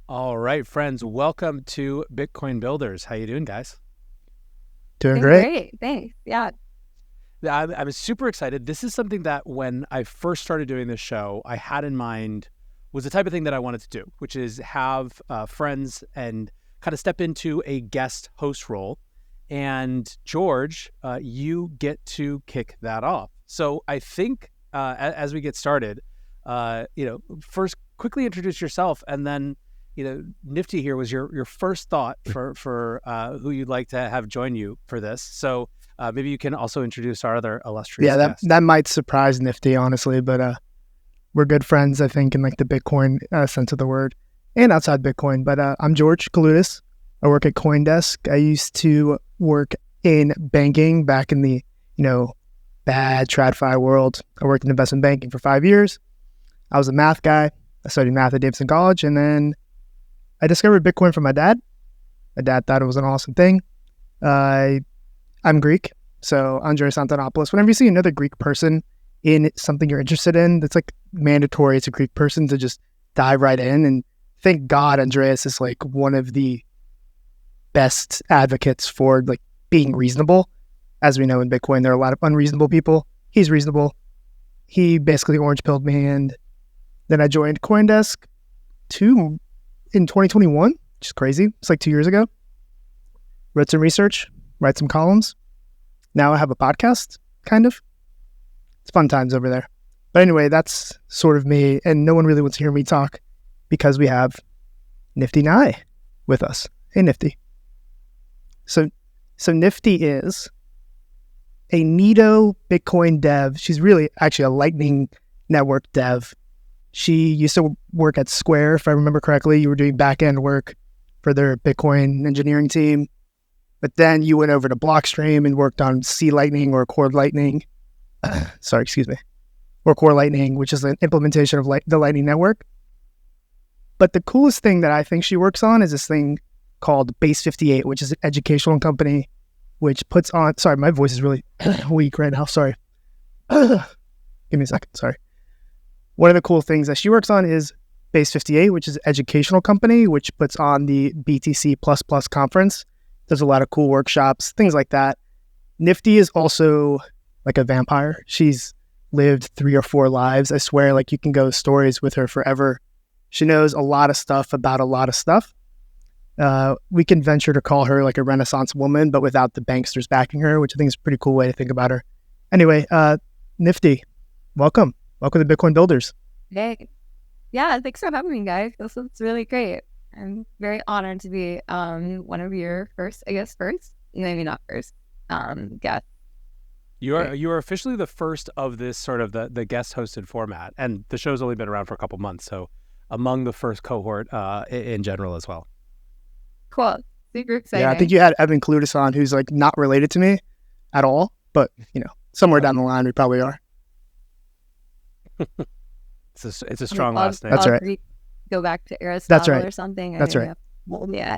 All right, friends, welcome to Bitcoin Builders. How you doing, guys? Doing Doing great. great. Thanks. Yeah. I'm super excited. This is something that when I first started doing this show, I had in mind was the type of thing that I wanted to do, which is have friends and kind of step into a guest host role. And George, you get to kick that off. So I think as we get started, first quickly introduce yourself, and then Nifty here was your first thought for who you'd like to have join you for this. So maybe you can also introduce our other illustrious Yeah, that guest. that might surprise Nifty, honestly, but we're good friends, I think, in like the Bitcoin sense of the word, and outside Bitcoin. But I'm George Kaludis. I work at CoinDesk. I used to work in banking back in the bad TradFi world. I worked in investment banking for 5 years. I was a math guy. I studied math at Davidson College, and then I discovered Bitcoin from my dad. My dad thought it was an awesome thing. I'm Greek, so Andreas Antonopoulos. Whenever you see another Greek person in something you're interested in, it's like mandatory. It's a Greek person to just dive right in. And thank God Andreas is like one of the best advocates for like being reasonable. As we know in Bitcoin, there are a lot of unreasonable people. He's reasonable. He basically orange pilled me, and then I joined CoinDesk in 2021, which is crazy. It's like 2 years ago. Wrote some research, write some columns. Now I have a podcast, kind of. It's fun times over there. But anyway, that's sort of me, and no one really wants to hear me talk because we have NiftyNei with us. Hey, Nifty. So Nifty is a Nito Bitcoin dev. She's really actually a Lightning Network dev. She used to work at Square, if I remember correctly. You were doing back-end work for their Bitcoin engineering team. But then you went over to Blockstream and worked on C Lightning or Core Lightning. Or Core Lightning, which is an implementation of the Lightning Network. But the coolest thing that I think she works on is this thing called Base 58, which is an educational company which puts on... Sorry, my voice is really weak right now. Sorry. Give me a second. Sorry. One of the cool things that she works on is Base 58, which is an educational company which puts on the BTC++ conference. There's a lot of cool workshops, things like that. Nifty is also like a vampire. She's lived 3 or 4 lives. I swear, like you can go stories with her forever. She knows a lot of stuff about a lot of stuff. We can venture to call her like a Renaissance woman, but without the banksters backing her, which I think is a pretty cool way to think about her. Anyway, Nifty, welcome. Welcome to Bitcoin Builders. Hey. Yeah, thanks for having me, guys. This is really great. I'm very honored to be one of your first, maybe not first, guests. You are officially the first of this sort of the guest hosted format, and the show's only been around for a couple months, so among the first cohort in general as well. Cool. Super exciting. Yeah, I think you had Evan Kaludis on, who's like not related to me at all, but somewhere down the line we probably are. It's a strong last name. That's right. Go back to Aristotle That's right. or something. That's right. Well, yeah.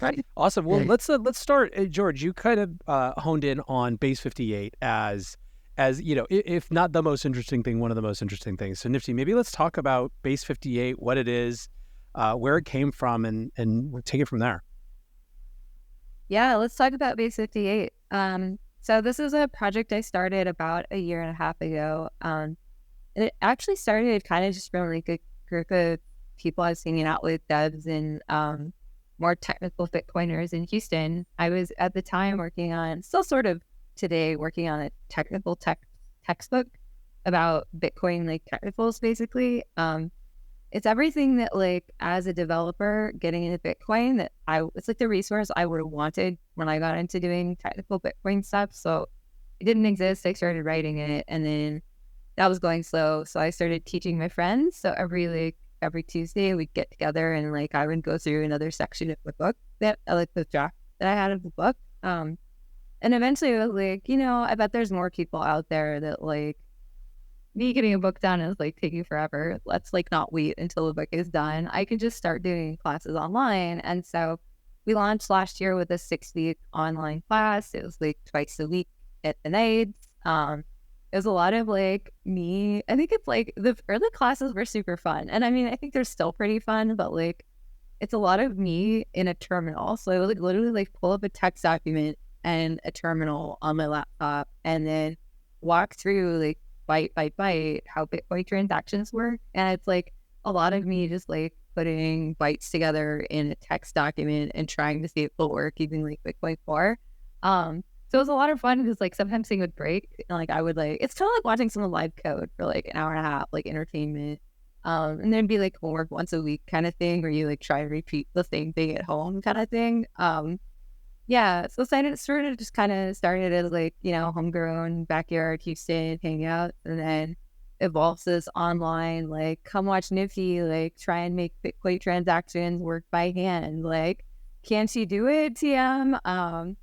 Right. Awesome. Well, let's start. George, you kind of honed in on Base 58 as if not the most interesting thing, one of the most interesting things. So Nifty, maybe let's talk about Base 58, what it is, where it came from, and we'll take it from there. Yeah, let's talk about Base 58. So this is a project I started about a year and a half ago. And it actually started kind of just from like a group of people I was hanging out with, devs and more technical Bitcoiners in Houston. I was at the time still sort of today, working on a technical textbook about Bitcoin, like technicals, basically. It's everything that, like, as a developer getting into Bitcoin, it's like the resource I would have wanted when I got into doing technical Bitcoin stuff. So it didn't exist. I started writing it, and then that was going slow. So I started teaching my friends. So every Tuesday we'd get together, and like I would go through another section of the book the draft that I had of the book. And eventually I was like, I bet there's more people out there that like me getting a book done is like taking forever. Let's like not wait until the book is done. I could just start doing classes online. And so we launched last year with a 6-week online class. It was like twice a week at the nights. It was a lot of like me. I think it's like the early classes were super fun. And I mean, I think they're still pretty fun, but like it's a lot of me in a terminal. So I would like literally like pull up a text document and a terminal on my laptop and then walk through like byte by byte how Bitcoin transactions work. And it's like a lot of me just like putting bytes together in a text document and trying to see if it'll work using like Bitcoin Core. So it was a lot of fun because like sometimes things would break and like I would like it's kind of like watching someone live code for like an hour and a half, like entertainment. And then be like homework once a week kind of thing, where you like try and repeat the same thing at home kind of thing. Yeah, so sort of just kind of started as like, you know, homegrown backyard Houston hangout, and then evolves this online, like come watch Nifty, like try and make Bitcoin transactions work by hand. Like, can't you do it, TM?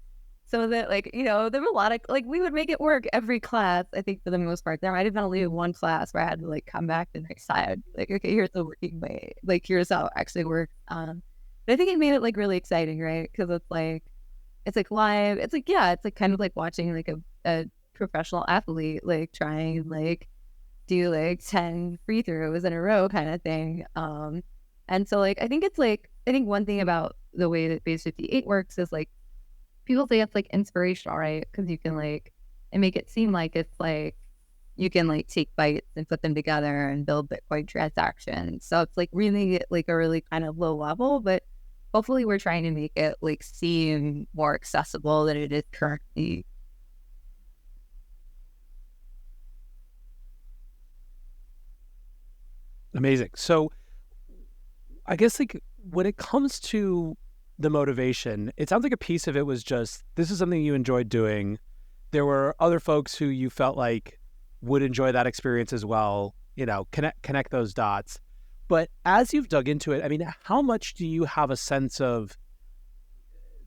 So that like, you know, there were a lot of like we would make it work every class, I think for the most part. There might have been only one class where I had to like come back the next side, like, okay, here's the working way. Like here's how it actually works. But I think it made it like really exciting, right? Because it's like live. It's like, yeah, it's like kind of like watching like a professional athlete like trying and like do like 10 free throws in a row kind of thing. And so like I think one thing about the way that Base 58 works is like people say it's like inspirational, right? Because you can like and make it seem like it's like you can like take bytes and put them together and build Bitcoin transactions. So it's like really like a really kind of low level, but hopefully we're trying to make it like seem more accessible than it is currently. Amazing. So I guess like when it comes to the motivation, it sounds like a piece of it was just this is something you enjoyed doing. There were other folks who you felt like would enjoy that experience as well, you know, connect those dots. But as you've dug into it, I mean, how much do you have a sense of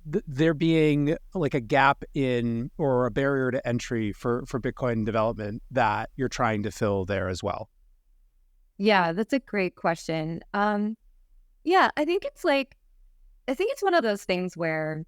there being like a gap in or a barrier to entry for Bitcoin development that you're trying to fill there as well? Yeah, that's a great question. Yeah, I think it's one of those things where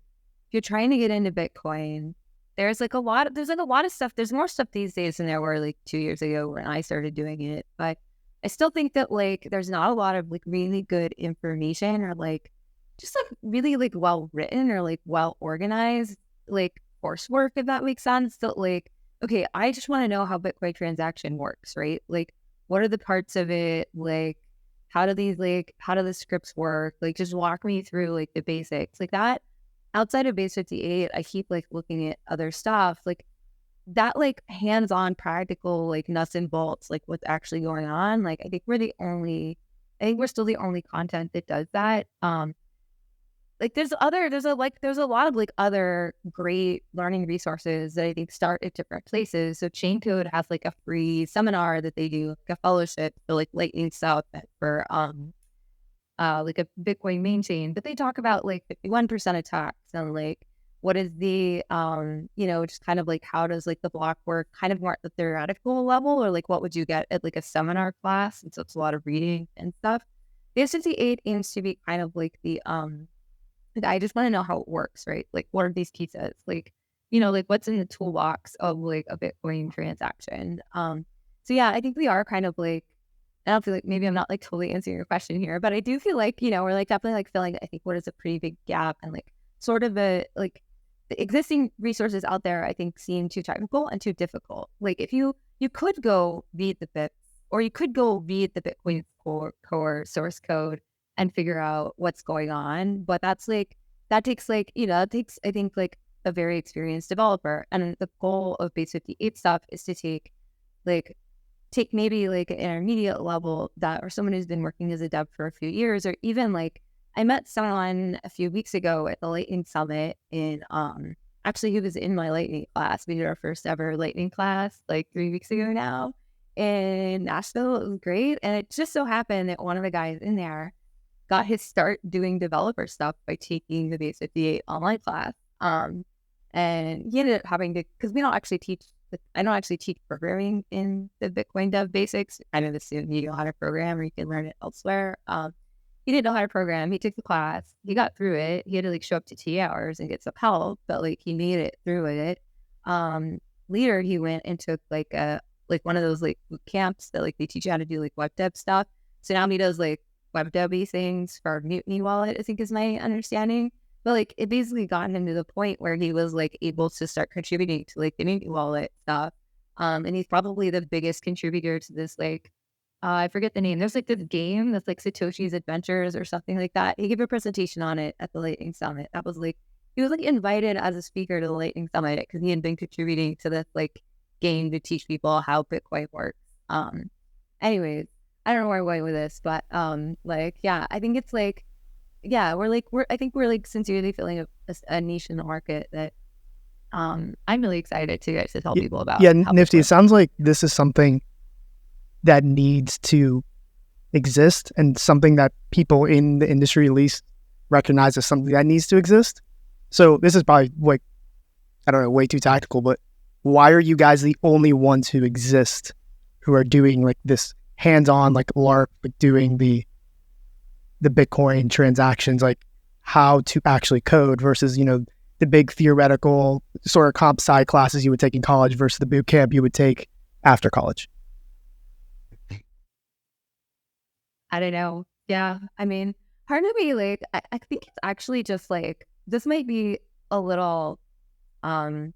if you're trying to get into Bitcoin, there's like a lot of stuff. There's more stuff these days than there were like 2 years ago when I started doing it. But I still think that like there's not a lot of like really good information or like just like really like well written or like well organized like coursework, if that makes sense. That like, okay, I just want to know how Bitcoin transaction works, right? Like what are the parts of it? Like how do the scripts work? Like just walk me through like the basics. Like that outside of base 58, I keep like looking at other stuff. Like that like hands-on practical like nuts and bolts, like what's actually going on. Like I think we're still the only content that does that. Like there's a lot of like other great learning resources that I think start at different places. So Chain Code has like a free seminar that they do, like a fellowship for like Lightning stuff for like a Bitcoin main chain. But they talk about like 51% attacks and like what is the you know, just kind of like how does like the block work kind of more at the theoretical level, or like what would you get at like a seminar class? And so it's a lot of reading and stuff. The S58 aims to be kind of like the like, I just want to know how it works, right? Like, what are these pieces? Like, you know, like what's in the toolbox of like a Bitcoin transaction? So yeah, I think we are kind of like, I don't feel like maybe I'm not like totally answering your question here, but I do feel like, you know, we're like definitely like filling, I think, what is a pretty big gap and like sort of the existing resources out there, I think seem too technical and too difficult. Like if you could go read the bits or you could go read the Bitcoin core source code and figure out what's going on. But that takes like, you know, it takes, I think, like a very experienced developer. And the goal of base 58 stuff is to take maybe like an intermediate level that, or someone who's been working as a dev for a few years, or even like I met someone a few weeks ago at the Lightning Summit actually he was in my Lightning class. We did our first ever Lightning class like 3 weeks ago now in Nashville. It was great. And it just so happened that one of the guys in there got his start doing developer stuff by taking the Base 58 online class. And he ended up having to, because I don't actually teach programming in the Bitcoin dev basics. I kind of assume you know how to program or you can learn it elsewhere. He didn't know how to program. He took the class. He got through it. He had to like show up to TA hours and get some help, but like he made it through it. Later, he went and took like a like one of those like boot camps that like they teach you how to do like web dev stuff. So now he does like web dev things for Mutiny Wallet, I think is my understanding. But like it basically got him to the point where he was like able to start contributing to like the Mutiny Wallet stuff. And he's probably the biggest contributor to this like I forget the name. There's like this game that's like Satoshi's Adventures or something like that. He gave a presentation on it at the Lightning Summit. That was like he was like invited as a speaker to the Lightning Summit because he had been contributing to this like game to teach people how Bitcoin works. Anyways, I don't know where I'm going with this, but like yeah, I think it's like yeah, I think we're like sincerely filling a niche in the market that I'm really excited to tell people about. Yeah, Nifty. It sounds like this is something that needs to exist and something that people in the industry at least recognize as something that needs to exist. So this is probably like, I don't know, way too tactical, but why are you guys the only ones who exist who are doing like this hands-on, like LARP, like doing the Bitcoin transactions, like how to actually code versus, you know, the big theoretical sort of comp sci classes you would take in college versus the boot camp you would take after college? I don't know. Yeah. I mean, part of me, like, I think it's actually just like, this might be a little, I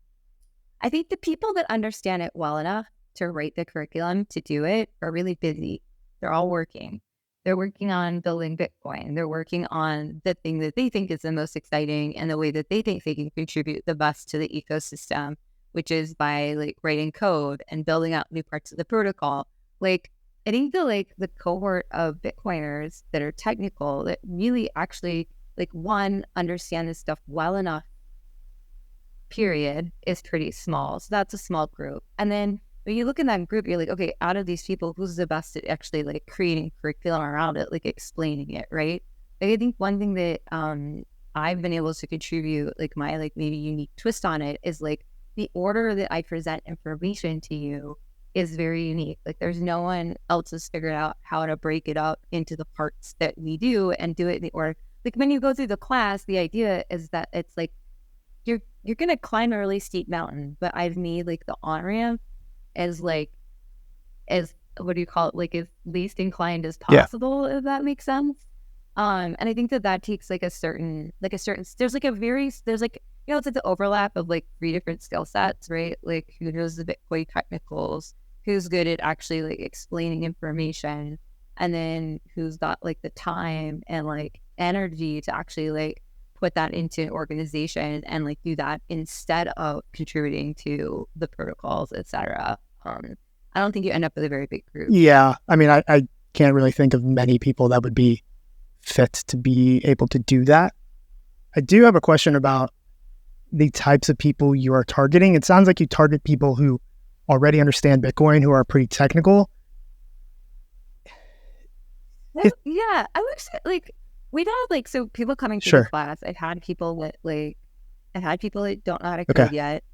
think the people that understand it well enough to write the curriculum to do it are really busy. They're all working. They're working on building Bitcoin. They're working on the thing that they think is the most exciting and the way that they think they can contribute the best to the ecosystem, which is by like writing code and building out new parts of the protocol. Like, I think the cohort of Bitcoiners that are technical, that really actually like one, understand this stuff well enough, period, is pretty small. So that's a small group. And then when you look in that group, you're like, okay, out of these people, who's the best at actually like creating curriculum around it, like explaining it, right? Like I think one thing that I've been able to contribute, like my like maybe unique twist on it, is like the order that I present information to you is very unique. Like there's no one else has figured out how to break it up into the parts that we do and do it in the order. Like when you go through the class, the idea is that it's like you're gonna climb a really steep mountain, but I've made like the on-ramp as what do you call it, like as least inclined as possible, if that makes sense. And I think that takes like a certain there's like you know, it's like the overlap of like 3 different skill sets, right? Like who knows the Bitcoin technicals, who's good at actually like explaining information, and then who's got like the time and like energy to actually like put that into an organization and like do that instead of contributing to the protocols, etc. I don't think you end up with a very big group. Yeah, I mean, I can't really think of many people that would be fit to be able to do that. I do have a question about the types of people you are targeting. It sounds like you target people who already understand Bitcoin, who are pretty technical. Yeah, I would say like we'd have like, so people coming to Sure. the class. I've had people that don't know how to code yet.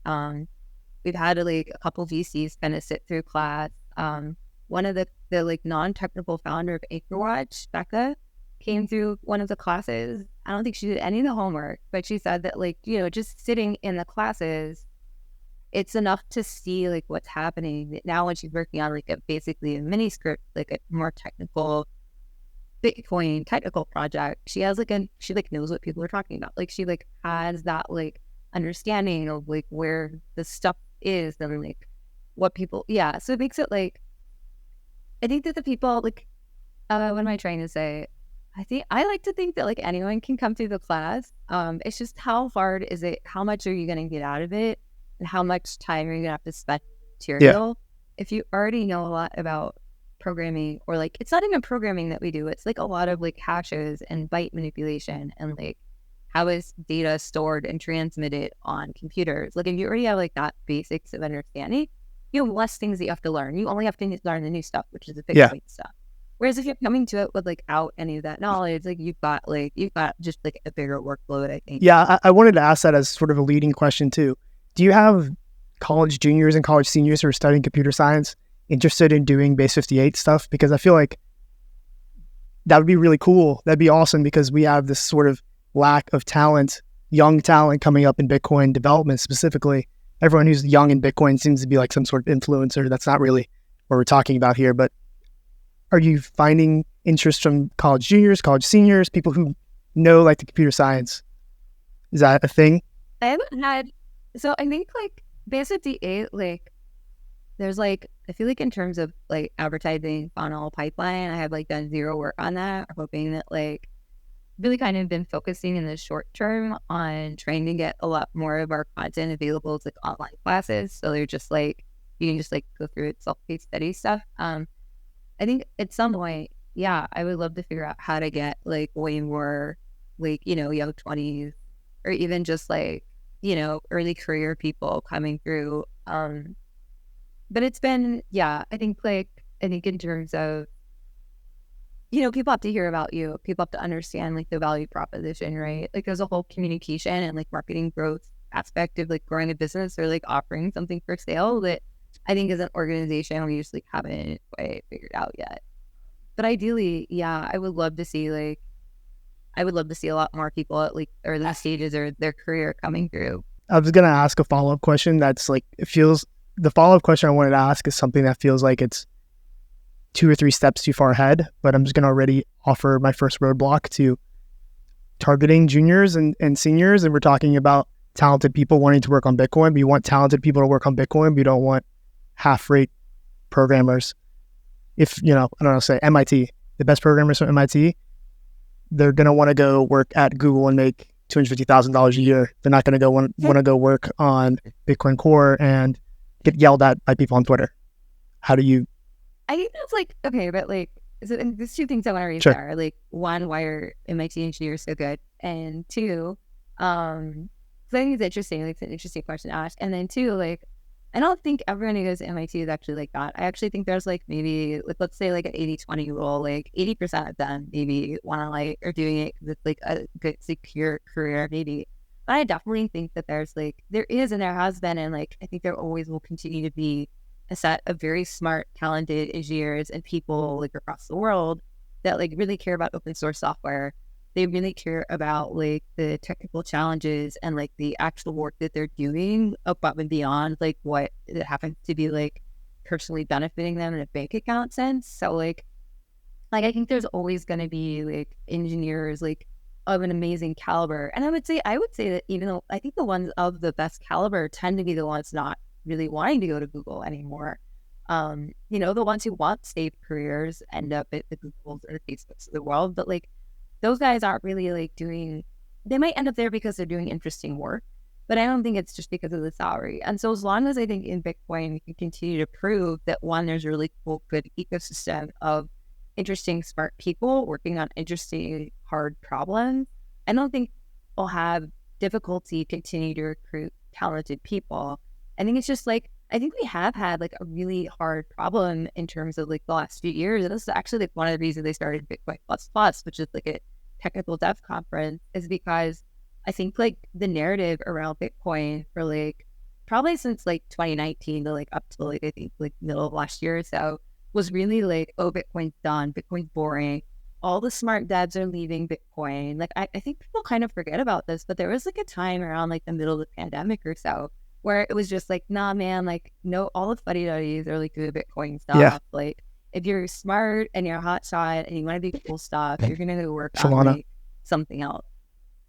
We've had like a couple VCs kind of sit through class. One of the like non-technical founder of AcreWatch, Becca, came through one of the classes. I don't think she did any of the homework, but she said that like, you know, just sitting in the classes, it's enough to see like what's happening. Now when she's working on like basically a mini script, like a more technical Bitcoin technical project, she knows what people are talking about. Like she like has that like understanding of like where the stuff is and like what people, so it makes it like, I think that the people like, what am I trying to say? I like to think that like anyone can come through the class. It's just how hard is it? How much are you going to get out of it? And how much time are you going to have to spend on material? If you already know a lot about programming, or like, it's not even programming that we do. It's like a lot of like hashes and byte manipulation and like, how is data stored and transmitted on computers? Like if you already have like that basics of understanding, you have less things that you have to learn. You only have to learn the new stuff, which is the Bitcoin stuff. Whereas if you're coming to it with like out any of that knowledge, like you've got just like a bigger workload, I think. Yeah, I wanted to ask that as sort of a leading question too. Do you have college juniors and college seniors who are studying computer science interested in doing Base 58 stuff? Because I feel like that would be really cool. That'd be awesome, because we have this sort of lack of talent, young talent coming up in Bitcoin development specifically. everyone who's young in Bitcoin seems to be like some sort of influencer. That's not really what we're talking about here, but are you finding interest from college juniors, college seniors, people who know like the computer science? Is that a thing? I haven't had, so I think like Basic D8, like there's like, I feel like in terms of like advertising funnel pipeline, I have like done zero work on that, hoping that like really kind of been focusing in the short term on trying to get a lot more of our content available as like online classes. So they're just like, you can just like go through it, self-paced study stuff. I think at some point, yeah, I would love to figure out how to get like way more like, young 20s or even just like, early career people coming through. But it's been, yeah, I think in terms of, people have to hear about you. People have to understand like the value proposition, right? Like there's a whole communication and like marketing growth aspect of like growing a business or like offering something for sale that I think as an organization we just like haven't quite figured out yet. But ideally, yeah, I would love to see a lot more people at like or the stages of their career coming through. I was going to ask a follow-up question that's like, the follow-up question I wanted to ask is something that feels like it's 2 or 3 steps too far ahead, but I'm just going to already offer my first roadblock to targeting juniors and seniors. And we're talking about talented people wanting to work on Bitcoin, but you want talented people to work on Bitcoin, but you don't want half-rate programmers. If, I don't know, say MIT, the best programmers from MIT, they're going to want to go work at Google and make $250,000 a year. They're not going to go want to go work on Bitcoin Core and get yelled at by people on Twitter. How do you? I think that's like, okay, but like, so there's 2 things I want to raise Sure. there. Like, 1, why are MIT engineers so good? And 2, so I think it's interesting. Like, it's an interesting question to ask. And then 2, like, I don't think everyone who goes to MIT is actually like that. I actually think there's like maybe, like, let's say like an 80-20 rule, like 80% of them maybe want to like, are doing it because it's like a good, secure career, maybe. But I definitely think that there is and there has been, and like, I think there always will continue to be a set of very smart, talented engineers and people like across the world that like really care about open source software. They really care about like the technical challenges and like the actual work that they're doing above and beyond like what it happens to be like personally benefiting them in a bank account sense. So like I think there's always going to be like engineers like of an amazing caliber. And I would say that even though I think the ones of the best caliber tend to be the ones not really wanting to go to Google anymore. The ones who want safe careers end up at the Googles or the Facebooks of the world, but like those guys aren't really like they might end up there because they're doing interesting work, but I don't think it's just because of the salary. And so as long as I think in Bitcoin, we can continue to prove that one, there's a really cool, good ecosystem of interesting, smart people working on interesting, hard problems, I don't think we'll have difficulty continue to recruit talented people. I think it's just like, I think we have had like a really hard problem in terms of like the last few years. And this is actually like one of the reasons they started Bitcoin Plus Plus, which is like a technical dev conference, is because I think like the narrative around Bitcoin for like probably since like 2019 to like up to like I think like middle of last year or so was really like, oh, Bitcoin's done, Bitcoin's boring. All the smart devs are leaving Bitcoin. Like I think people kind of forget about this, but there was like a time around like the middle of the pandemic or so where it was just like, nah, man, like, no, all the fuddy-duddies are like doing Bitcoin stuff. Yeah. Like, if you're smart and you're a hot shot and you want to do cool stuff, you're going to go work Solana. on like something else.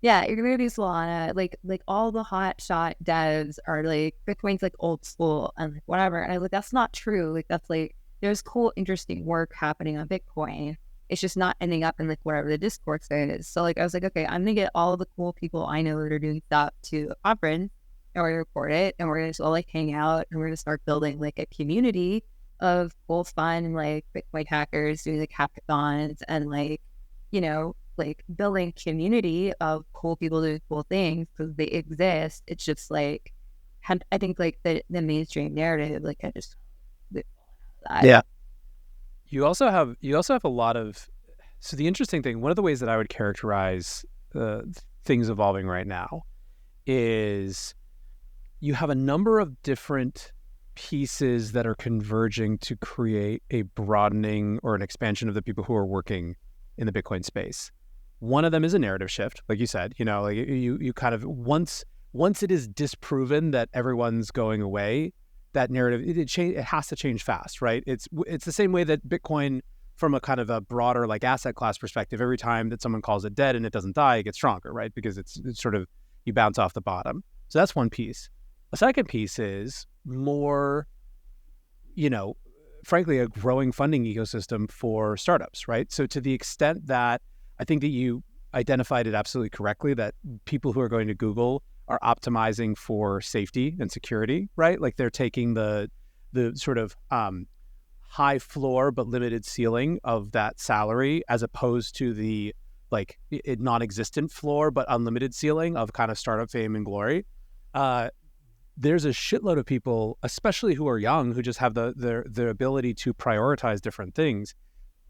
Yeah, you're going to do Solana. Like all the hot shot devs are like, Bitcoin's like old school and like whatever. And I was like, that's not true. Like, that's like, there's cool, interesting work happening on Bitcoin. It's just not ending up in like whatever the discourse is. So like, I was like, okay, I'm going to get all of the cool people I know that are doing stuff to a conference. And we're going to record it, and we're going to all like hang out, and we're going to start building like a community of cool, fun, like Bitcoin hackers doing like hackathons and like, like building community of cool people doing cool things because they exist. It's just like, I think like the mainstream narrative, like I just, yeah. You also have a lot of, so the interesting thing, one of the ways that I would characterize things evolving right now is you have a number of different pieces that are converging to create a broadening or an expansion of the people who are working in the Bitcoin space. One of them is a narrative shift, like you said, like you kind of once once it is disproven that everyone's going away, that narrative, it has to change fast, right? It's the same way that Bitcoin, from a kind of a broader like asset class perspective, every time that someone calls it dead and it doesn't die, it gets stronger, right? Because it's sort of, you bounce off the bottom. So that's one piece. A second piece is more, frankly, a growing funding ecosystem for startups, right? So to the extent that I think that you identified it absolutely correctly, that people who are going to Google are optimizing for safety and security, right? Like they're taking the sort of high floor but limited ceiling of that salary, as opposed to the like non-existent floor but unlimited ceiling of kind of startup fame and glory. There's a shitload of people, especially who are young, who just have the ability to prioritize different things.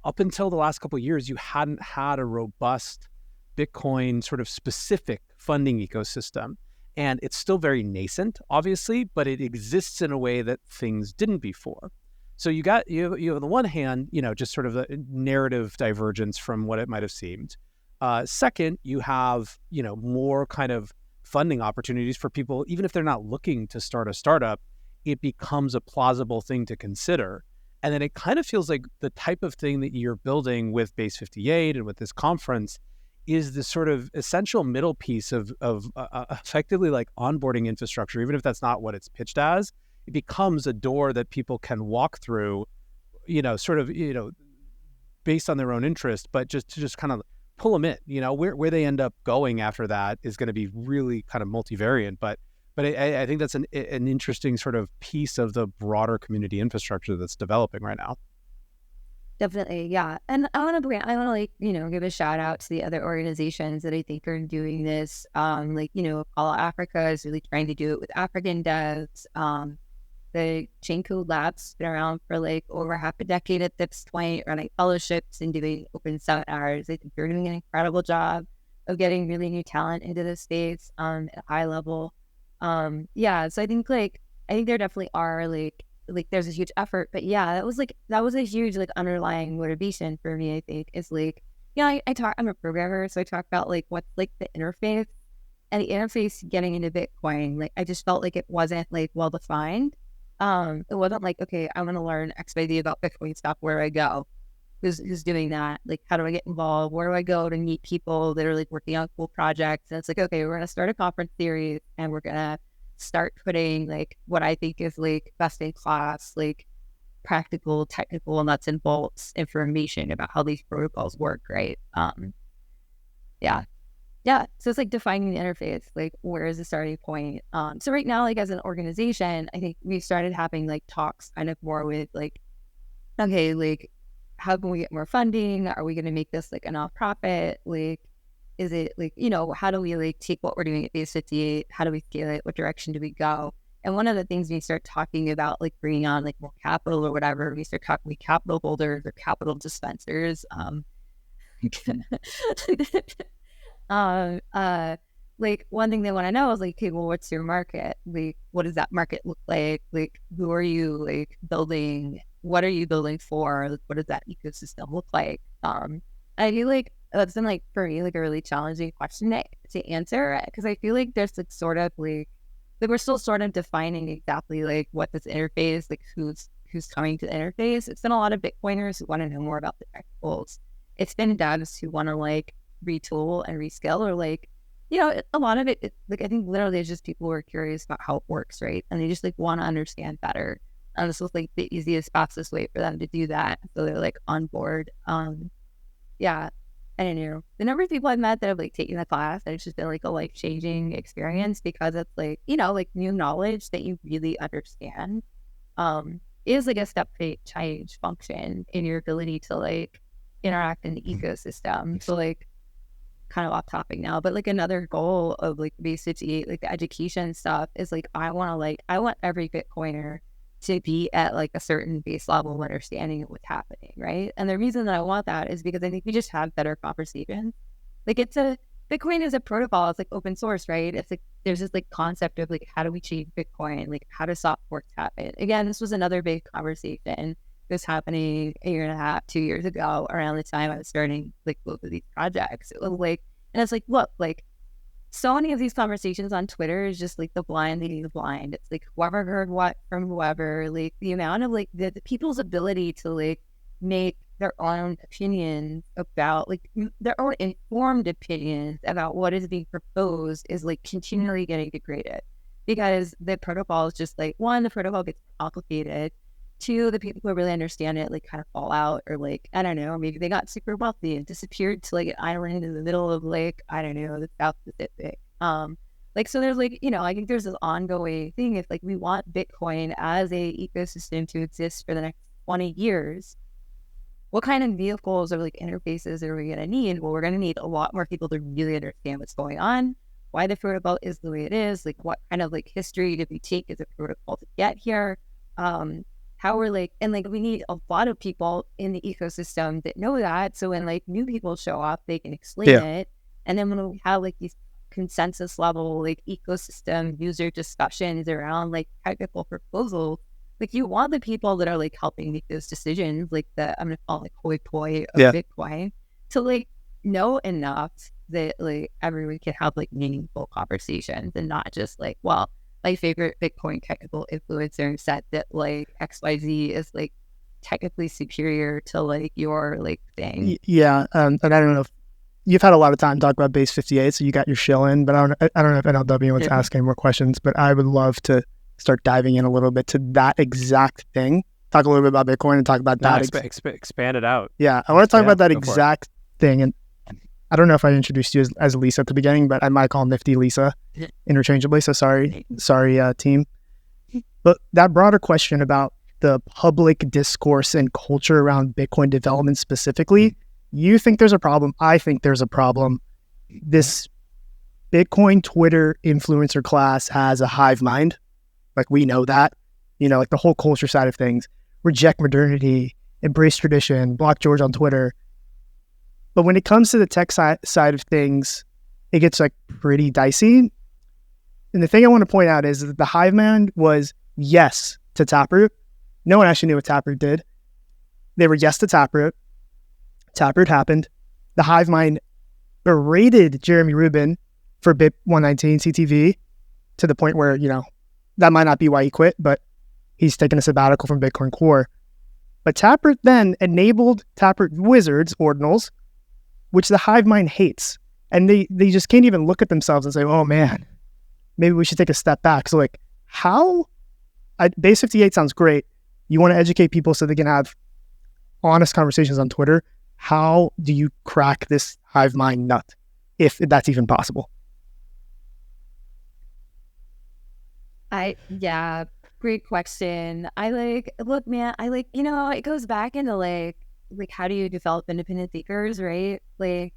Up until the last couple of years, you hadn't had a robust Bitcoin sort of specific funding ecosystem. And it's still very nascent, obviously, but it exists in a way that things didn't before. So you have on the one hand, just sort of the narrative divergence from what it might have seemed. Second, you have, more kind of funding opportunities for people, even if they're not looking to start a startup, it becomes a plausible thing to consider. And then it kind of feels like the type of thing that you're building with Base 58 and with this conference is the sort of essential middle piece of effectively like onboarding infrastructure. Even if that's not what it's pitched as, it becomes a door that people can walk through, based on their own interest, but just kind of pull them in. Where they end up going after that is going to be really kind of multivariant. But I think that's an interesting sort of piece of the broader community infrastructure that's developing right now. Definitely, yeah. And I want to give a shout out to the other organizations that I think are doing this. All Africa is really trying to do it with African devs. The Chain Code Lab's been around for like over half a decade at this point, running fellowships and doing open seminars. I think they're doing an incredible job of getting really new talent into the space at a high level. So I think there definitely are like there's a huge effort, but yeah, that was a huge like underlying motivation for me. I think is I'm a programmer, so I talk about like what's like the interface, and the interface getting into Bitcoin. Like I just felt like it wasn't like well defined. It wasn't like, okay, I want to learn XYZ about Bitcoin stuff. Where do I go? Who's doing that? Like, how do I get involved? Where do I go to meet people that are like working on cool projects? And it's like, okay, we're gonna start a conference series, and we're gonna start putting like what I think is like best in class, like practical, technical, nuts and bolts information about how these protocols work, right? So it's like defining the interface, like where is the starting point? So right now, like as an organization, I think we've started having like talks kind of more with like, okay, like how can we get more funding? Are we going to make this like a nonprofit? Like, is it like, how do we like take what we're doing at Base 58? How do we scale it? What direction do we go? And one of the things we start talking about, like bringing on like more capital or whatever, we start talking with capital holders or capital dispensers. Like one thing they want to know is like, okay, well, what's your market? Like, what does that market look like? Like, who are you like building? What are you building for? Like, what does that ecosystem look like? I feel like that's been like for me like a really challenging question to answer, because I feel like there's like sort of like we're still sort of defining exactly like what this interface, like who's coming to the interface. It's been a lot of Bitcoiners who want to know more about the technicals. It's been devs who want to like retool and rescale, or like a lot of it like I think literally it's just people who are curious about how it works, right? And they just like want to understand better, and this was like the easiest, fastest way for them to do that, so they're like on board. I don't know, the number of people I've met that have like taken the class, and it's just been like a life-changing experience, because it's like like new knowledge that you really understand is like a step change function in your ability to like interact in the ecosystem. So like kind of off topic now, but like another goal of like Base 58, like the education stuff, is like I want every Bitcoiner to be at like a certain base level of understanding of what's happening, right? And the reason that I want that is because I think we just have better conversations. Like Bitcoin is a protocol, it's like open source, right? It's like there's this like concept of like how do we change Bitcoin, like how does soft forks happen? Again, this was another big conversation. It was happening a year and a half, 2 years ago, around the time I was starting like both of these projects. It was like, and it's like, look, like so many of these conversations on Twitter is just like the blind leading the blind. It's like whoever heard what from whoever, like the amount of like the people's ability to like make their own opinions about like their own informed opinions about what is being proposed is like continually getting degraded because the protocol is just like, one, the protocol gets complicated. Two, the people who really understand it like kind of fall out, or like, I don't know, maybe they got super wealthy and disappeared to like an island in the middle of like, I don't know, the South Pacific. Like, so there's like, I think there's this ongoing thing. If like we want Bitcoin as a ecosystem to exist for the next 20 years, what kind of vehicles or like interfaces are we going to need? Well, we're going to need a lot more people to really understand what's going on, why the protocol is the way it is, like what kind of like history did we take as a protocol to get here, how we're like, and like we need a lot of people in the ecosystem that know that, so when like new people show up, they can explain it. And then when we have like these consensus level like ecosystem user discussions around like technical proposals, like you want the people that are like helping make those decisions, like the, I'm gonna call it hoi polloi of Bitcoin, to like know enough that like everyone can have like meaningful conversations and not just like, well, my favorite Bitcoin technical influencer said that like XYZ is like technically superior to like your like thing. Yeah. And I don't know if you've had a lot of time to talk about base 58, so you got your shill in, but I don't know if NLW wants to ask any more questions, but I would love to start diving in a little bit to that exact thing. Talk a little bit about Bitcoin and talk about that. Expand it out. Yeah. I want to talk about that exact thing. And I don't know if I introduced you as Lisa at the beginning, but I might call Nifty Lisa interchangeably. So sorry, team. But that broader question about the public discourse and culture around Bitcoin development specifically, you think there's a problem. I think there's a problem. This Bitcoin Twitter influencer class has a hive mind. Like we know that, like the whole culture side of things, reject modernity, embrace tradition, block George on Twitter. But when it comes to the tech side of things, it gets like pretty dicey. And the thing I want to point out is that the hive mind was yes to Taproot. No one actually knew what Taproot did. They were yes to Taproot. Taproot happened. The hive mind berated Jeremy Rubin for BIP 119 CTV to the point where, that might not be why he quit, but he's taken a sabbatical from Bitcoin Core. But Taproot then enabled Taproot wizards, ordinals, which the hive mind hates. And they just can't even look at themselves and say, oh man, maybe we should take a step back. So like base 58 sounds great. You want to educate people so they can have honest conversations on Twitter. How do you crack this hive mind nut, if that's even possible? Great question. Look, man, it goes back into like how do you develop independent thinkers, right? Like,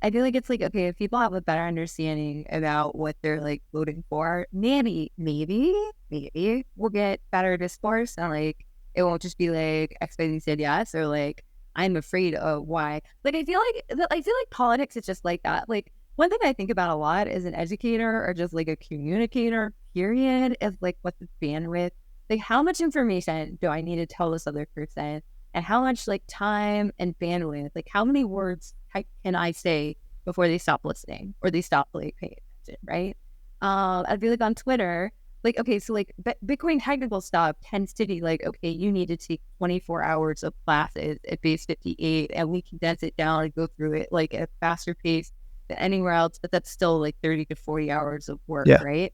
I feel like it's like, okay, if people have a better understanding about what they're like voting for, maybe we'll get better discourse, and like it won't just be like XYZ said yes, or like I'm afraid of why. Like I feel like politics is just like that. Like one thing I think about a lot as an educator or just like a communicator, period, is like what's the bandwidth? Like how much information do I need to tell this other person? And how much like time and bandwidth, like how many words can I say before they stop listening or they stop like paying attention, right? I feel like on Twitter, like, okay, so like Bitcoin technical stuff tends to be like, okay, you need to take 24 hours of classes at base 58 and we condense it down and go through it like at a faster pace than anywhere else, but that's still like 30 to 40 hours of work, right?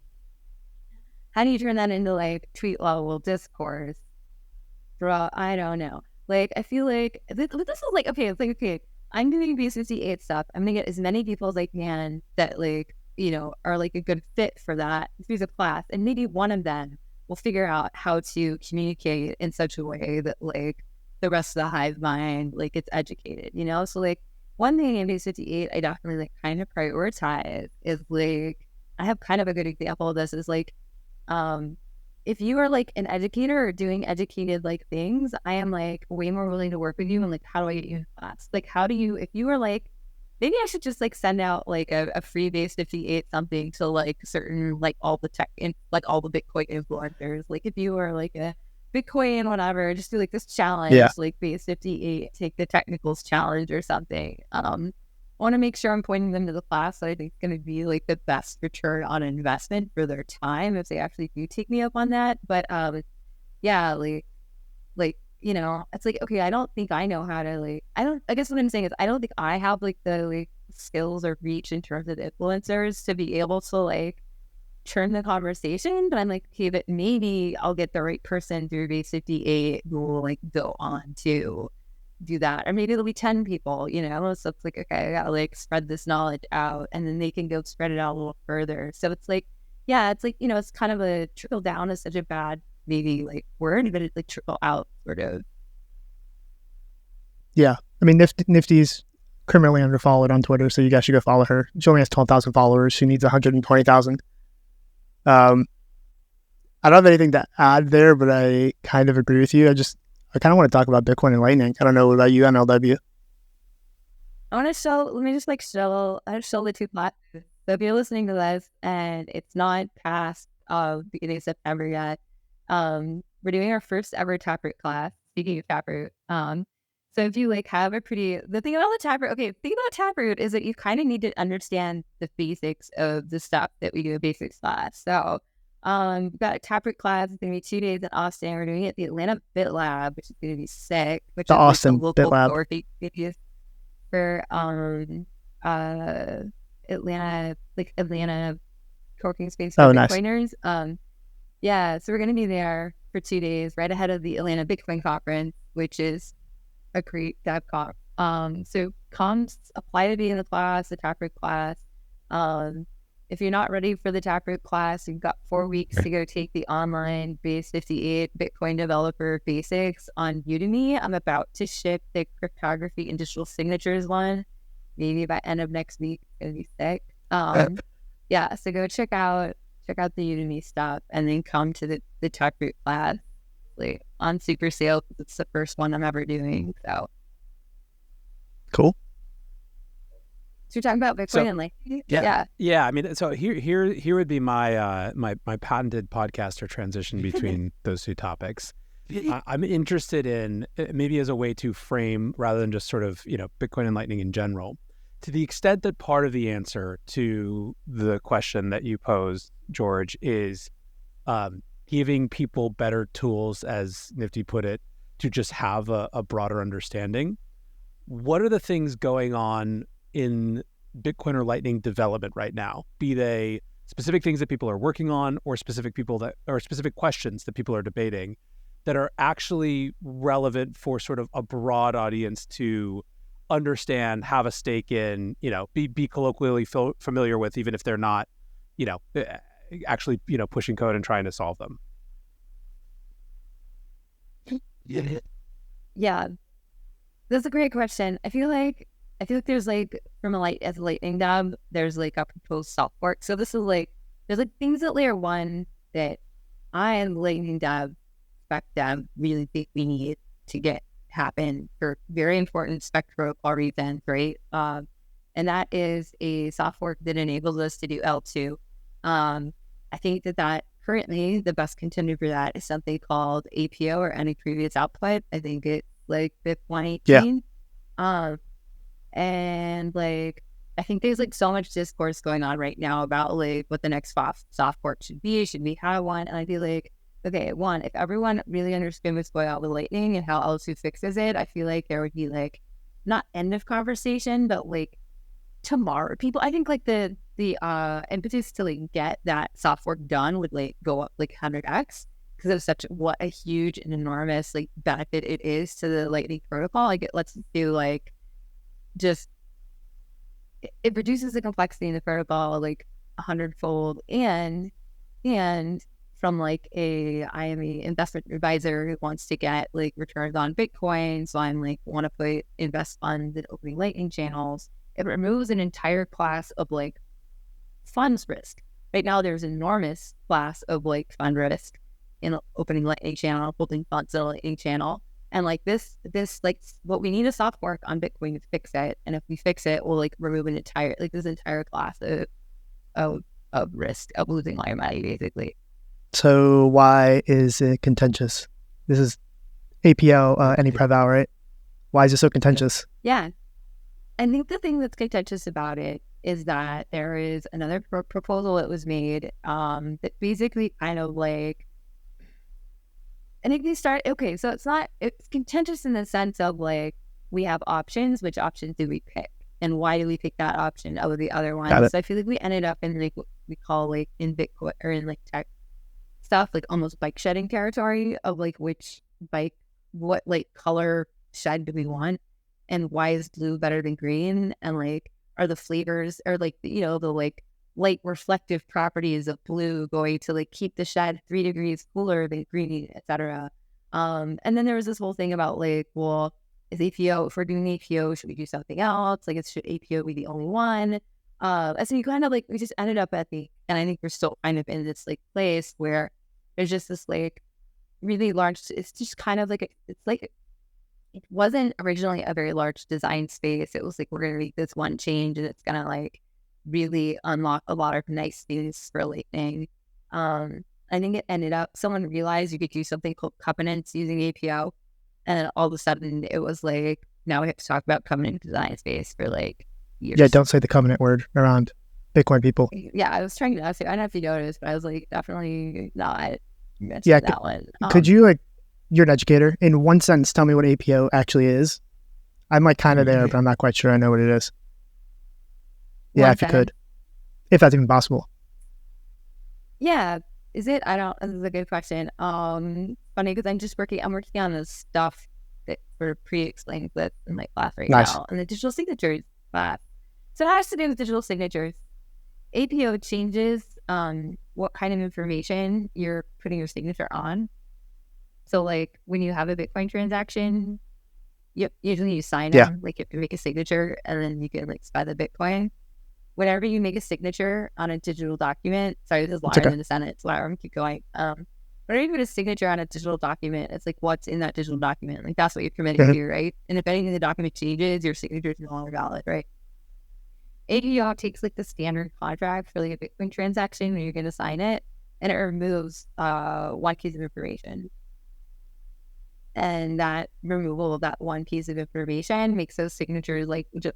How do you turn that into like tweet level discourse? Bro, I don't know. Like, I feel like this is like, okay, it's like, okay, I'm doing base 58 stuff. I'm going to get as many people as I can that like, are like a good fit for that through the class. And maybe one of them will figure out how to communicate in such a way that like the rest of the hive mind, like gets educated, So like one thing in base 58, I definitely like kind of prioritize is like, I have kind of a good example of this is like, if you are like an educator or doing educated like things, I am like way more willing to work with you. And like, how do I get you in class? Like, if you are like, maybe I should just like send out like a free base 58 something to like certain, like all the tech and like all the Bitcoin influencers. Like if you are like a Bitcoin, whatever, just do like this challenge, like base 58, take the technicals challenge or something. want to make sure I'm pointing them to the class that I think is going to be like the best return on investment for their time if they actually do take me up on that. But yeah, like it's like, okay, I don't think I know how to I guess what I'm saying is I don't think I have like the skills or reach in terms of influencers to be able to like turn the conversation, but I'm like, okay, but maybe I'll get the right person through base 58 who will like go on to do that. Or maybe it'll be 10 people, so it's like, okay, I gotta like spread this knowledge out, and then they can go spread it out a little further. So it's like, yeah, it's like, it's kind of a trickle down is such a bad maybe like word, but it's like trickle out sort of. Yeah. I mean, Nifty's criminally underfollowed on Twitter, so you guys should go follow her. She only has 12,000 followers. She needs 120,000. I don't have anything to add there, but I kind of agree with you. I kind of want to talk about Bitcoin and Lightning. I don't know about you, MLW. I want to show the two plots. So if you're listening to this and it's not past beginning of September yet, we're doing our first ever Taproot class. Speaking of Taproot, so if you like have the thing about the Taproot is that you kind of need to understand the basics of the stuff that we do a basics class. So we've got a Taproot class. It's going to be 2 days in Austin. We're doing it at the Atlanta Bit Lab, which is going to be sick. Which the is Austin like Bit Lab for Atlanta co-working space for Bitcoiners. Nice. Yeah, so we're going to be there for 2 days, right ahead of the Atlanta Bitcoin conference, which is a great dev conf. So apply to be in the class, the Taproot class. If you're not ready for the Taproot class, you've got 4 weeks to go take the online base 58 Bitcoin developer basics on Udemy. I'm about to ship the cryptography and digital signatures one, maybe by end of next week. It's gonna be sick. Yeah, so go check out the Udemy stuff, and then come to the Taproot class on super sale. It's the first one I'm ever doing. So cool. So you're talking about Bitcoin and Lightning? Yeah. I mean, so here would be my my patented podcaster transition between those two topics. I'm interested in maybe as a way to frame rather than just sort of Bitcoin and Lightning in general. To the extent that part of the answer to the question that you posed, George, is giving people better tools, as Nifty put it, to just have a broader understanding. What are the things going on in Bitcoin or Lightning development right now? Be they specific things that people are working on, or specific questions that people are debating that are actually relevant for sort of a broad audience to understand, have a stake in, be colloquially familiar with, even if they're not, actually, pushing code and trying to solve them. Yeah, that's a great question. I feel like there's as a Lightning dev, there's like a proposed soft fork. So this is there's things at layer 1 that I and Lightning dev, spec dev really think we need to get happen for very important spec protocol reasons, right? And that is a soft fork that enables us to do L2. I think that currently the best contender for that is something called APO, or any previous output. I think it's BIP 118. Yeah. And I think there's so much discourse going on right now about what the next soft fork should be. Should we have one? And I'd be like, okay, one, if everyone really understood what's going on with Lightning and how L2 fixes it, I feel like there would be not end of conversation, but tomorrow people, I think the impetus to get that soft fork done would go up 100x, because of what a huge and enormous benefit it is to the Lightning protocol. It lets us do it reduces the complexity in the protocol 100-fold, and from I am a investment advisor who wants to get returns on Bitcoin, so I'm want to invest funds in opening Lightning channels. It removes an entire class of funds risk. Right now there's an enormous class of fund risk in opening Lightning channel, holding funds in a Lightning channel. And this what we need a soft fork on Bitcoin to fix it. And if we fix it, we'll remove an entire this entire class of risk of losing all your money, basically. So why is it contentious? This is APO, any prev out, right? Why is it so contentious? Yeah. I think the thing that's contentious about it is that there is another proposal that was made that basically kind of like, I think they start, okay, so it's contentious in the sense of like, we have options, which options do we pick? And why do we pick that option over the other Got one? it. So I feel like we ended up in like what we call like in Bitcoin or in like tech stuff, like almost bike shedding territory of like which bike, what like color shed do we want? And why is blue better than green? And like, are the flavors or like, the like light reflective properties of blue going to like keep the shed 3 degrees cooler than green, etc. And then there was this whole thing about like, well, is APO, if we're doing APO, should we do something else? Like, should APO be the only one? And so you kind of like, we just ended up and I think we're still kind of in this like place where there's just this like really large, it's just kind of like, it wasn't originally a very large design space. It was like, we're going to make this one change and it's going to like really unlock a lot of nice things for Lightning. I think it ended up, someone realized you could do something called covenants using APO. And then all of a sudden it was like, now we have to talk about covenant design space for like years. Yeah, don't say the covenant word around Bitcoin people. Yeah, I was trying to say, I don't know if you noticed, but I was like, definitely not mentioning that one. Could you like, you're an educator, in one sentence tell me what APO actually is? I'm like kind of there, but I'm not quite sure I know what it is. Yeah, if you could. If that's even possible. Yeah. Is it? This is a good question. Funny because I'm working on this stuff that sort of pre-explains this in my class right now. And the digital signatures class. So it has to do with digital signatures. APO changes what kind of information you're putting your signature on. So like when you have a Bitcoin transaction, usually you sign them, like you have to make a signature and then you can like spend the Bitcoin. Whenever you make a signature on a digital document, sorry, this is longer than the Senate, so I'm keep going. Whenever you put a signature on a digital document, it's like what's in that digital document. Like that's what you're committing to, right? And if anything in the document changes, your signature is no longer valid, right? APO takes like the standard contract for like a Bitcoin transaction when you're going to sign it, and it removes one piece of information. And that removal of that one piece of information makes those signatures like just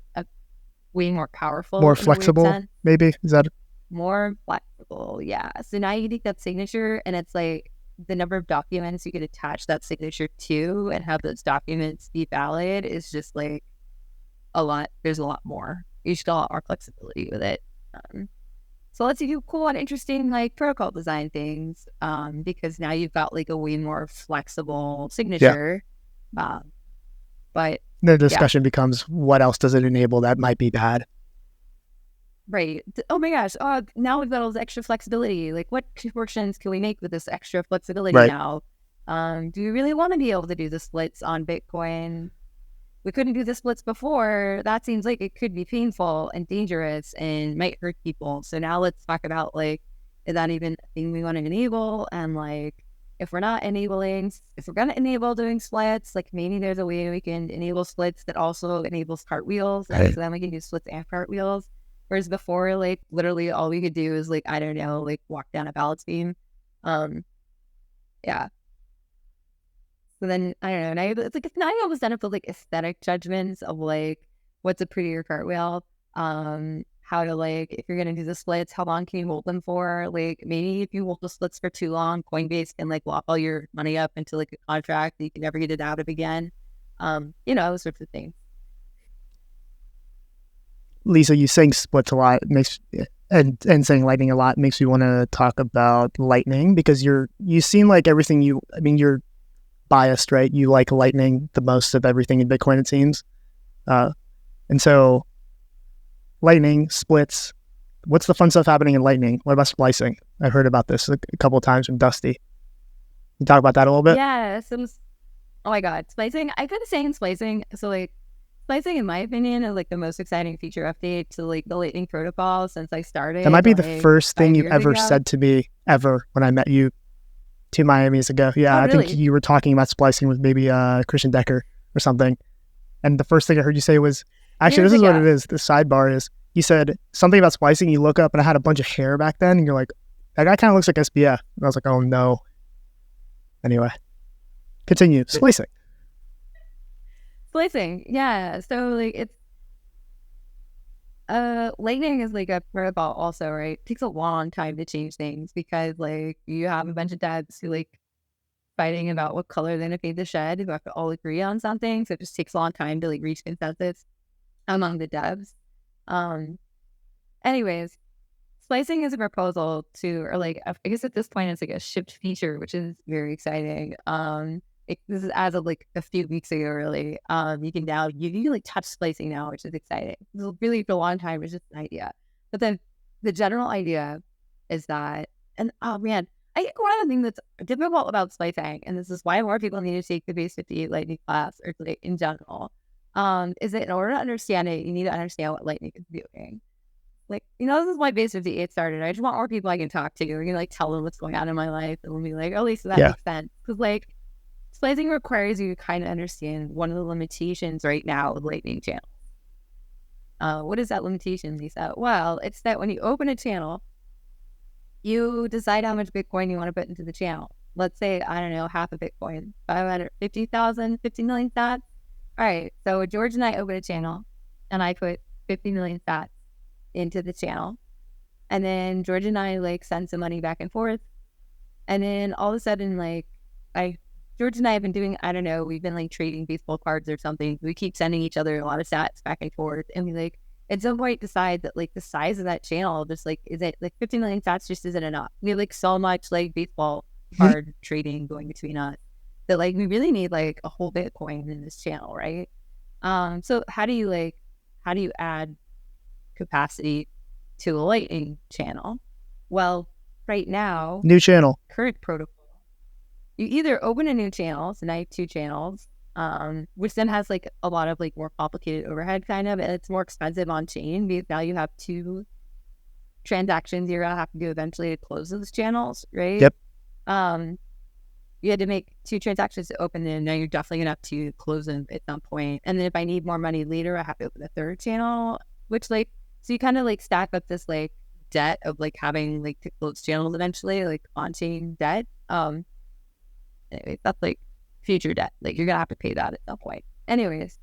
way more powerful, more flexible, maybe. Is that more flexible? Yeah. So now you take that signature, and it's like the number of documents you could attach that signature to and have those documents be valid is just like a lot. There's a lot more. You should get a lot more flexibility with it. So let's do cool and interesting like protocol design things. Because now you've got like a way more flexible signature. But the discussion becomes, what else does it enable that might be bad? Right. Oh my gosh. Now we've got all this extra flexibility. Like, what portions can we make with this extra flexibility now? Do we really want to be able to do the splits on Bitcoin? We couldn't do the splits before. That seems like it could be painful and dangerous and might hurt people. So now let's talk about like, is that even a thing we want to enable? And like, if we're going to enable doing splits, like maybe there's a way we can enable splits that also enables cartwheels. Right. So then we can do splits and cartwheels. Whereas before, like literally all we could do is like, I don't know, like walk down a balance beam. Yeah. So then I don't know. Now I almost end up with like aesthetic judgments of like what's a prettier cartwheel. How to like, if you're gonna do the splits, how long can you hold them for? Like maybe if you hold the splits for too long, Coinbase can like lock all your money up into like a contract that you can never get it out of again. Those sorts of things. Lisa, you saying splits a lot and saying Lightning a lot makes me want to talk about Lightning, because you seem like everything you're biased, right? You like Lightning the most of everything in Bitcoin, it seems. And so Lightning, splits, what's the fun stuff happening in Lightning? What about splicing? I heard about this a couple of times from Dusty. You talk about that a little bit? Yeah. Oh my God. Splicing. I could say in splicing. So like splicing, in my opinion, is like the most exciting feature update to like the Lightning protocol since I started. That might be the first thing you've ever said to me ever when I met you 2 Miamis ago. Yeah, I think you were talking about splicing with maybe Christian Decker or something. And the first thing I heard you say was, actually, this is what it is. The sidebar is, you said something about splicing. You look up and I had a bunch of hair back then. And you're like, that guy kind of looks like SBF. And I was like, oh no. Anyway, continue. Splicing. Yeah. So like Lightning is like a protocol also, right? It takes a long time to change things because like you have a bunch of devs who like fighting about what color they're gonna paint the shed, who have to all agree on something. So it just takes a long time to like reach consensus among the devs. Anyways, splicing is a proposal to, or like I guess at this point it's like a shipped feature, which is very exciting. This is as of like a few weeks ago, really. You can now you can like touch splicing now, which is exciting. Really for a long time, it's just an idea. But then the general idea is that, and oh man, I think one of the things that's difficult about splicing, and this is why more people need to take the base 58 Lightning class, or like in general, is that in order to understand it, you need to understand what Lightning is doing. Like, this is why base 58 started. I just want more people I can talk to. You can like tell them what's going on in my life, and we'll be like, oh, Lisa, that makes sense. Because like splicing requires you to kind of understand one of the limitations right now with Lightning channels. What is that limitation, Lisa? Well, it's that when you open a channel, you decide how much Bitcoin you want to put into the channel. Let's say, I don't know, half a Bitcoin, 550,000, 50 million sats. All right, so George and I open a channel, and I put 50 million sats into the channel. And then George and I like send some money back and forth. And then all of a sudden, like, George and I have been doing, I don't know, we've been like trading baseball cards or something. We keep sending each other a lot of sats back and forth. And we like, at some point decide that like the size of that channel, just like, is it like 50 million sats just isn't enough. We have like so much like baseball card trading going between us that like we really need like a whole Bitcoin in this channel, right? So how do you add capacity to a Lightning channel? Well, right now, new channel, current protocol, you either open a new channel, so now you have 2 channels, which then has like a lot of like more complicated overhead kind of, and it's more expensive on chain because now you have 2 transactions you're gonna have to do eventually to close those channels, right? Yep. You had to make 2 transactions to open them. Now you're definitely gonna have to close them at some point. And then if I need more money later, I have to open a 3rd channel, which like, so you kind of like stack up this like debt of like having like to close channels eventually, like on-chain debt. Anyway, that's like future debt. Like you're gonna have to pay that at some point. Anyways,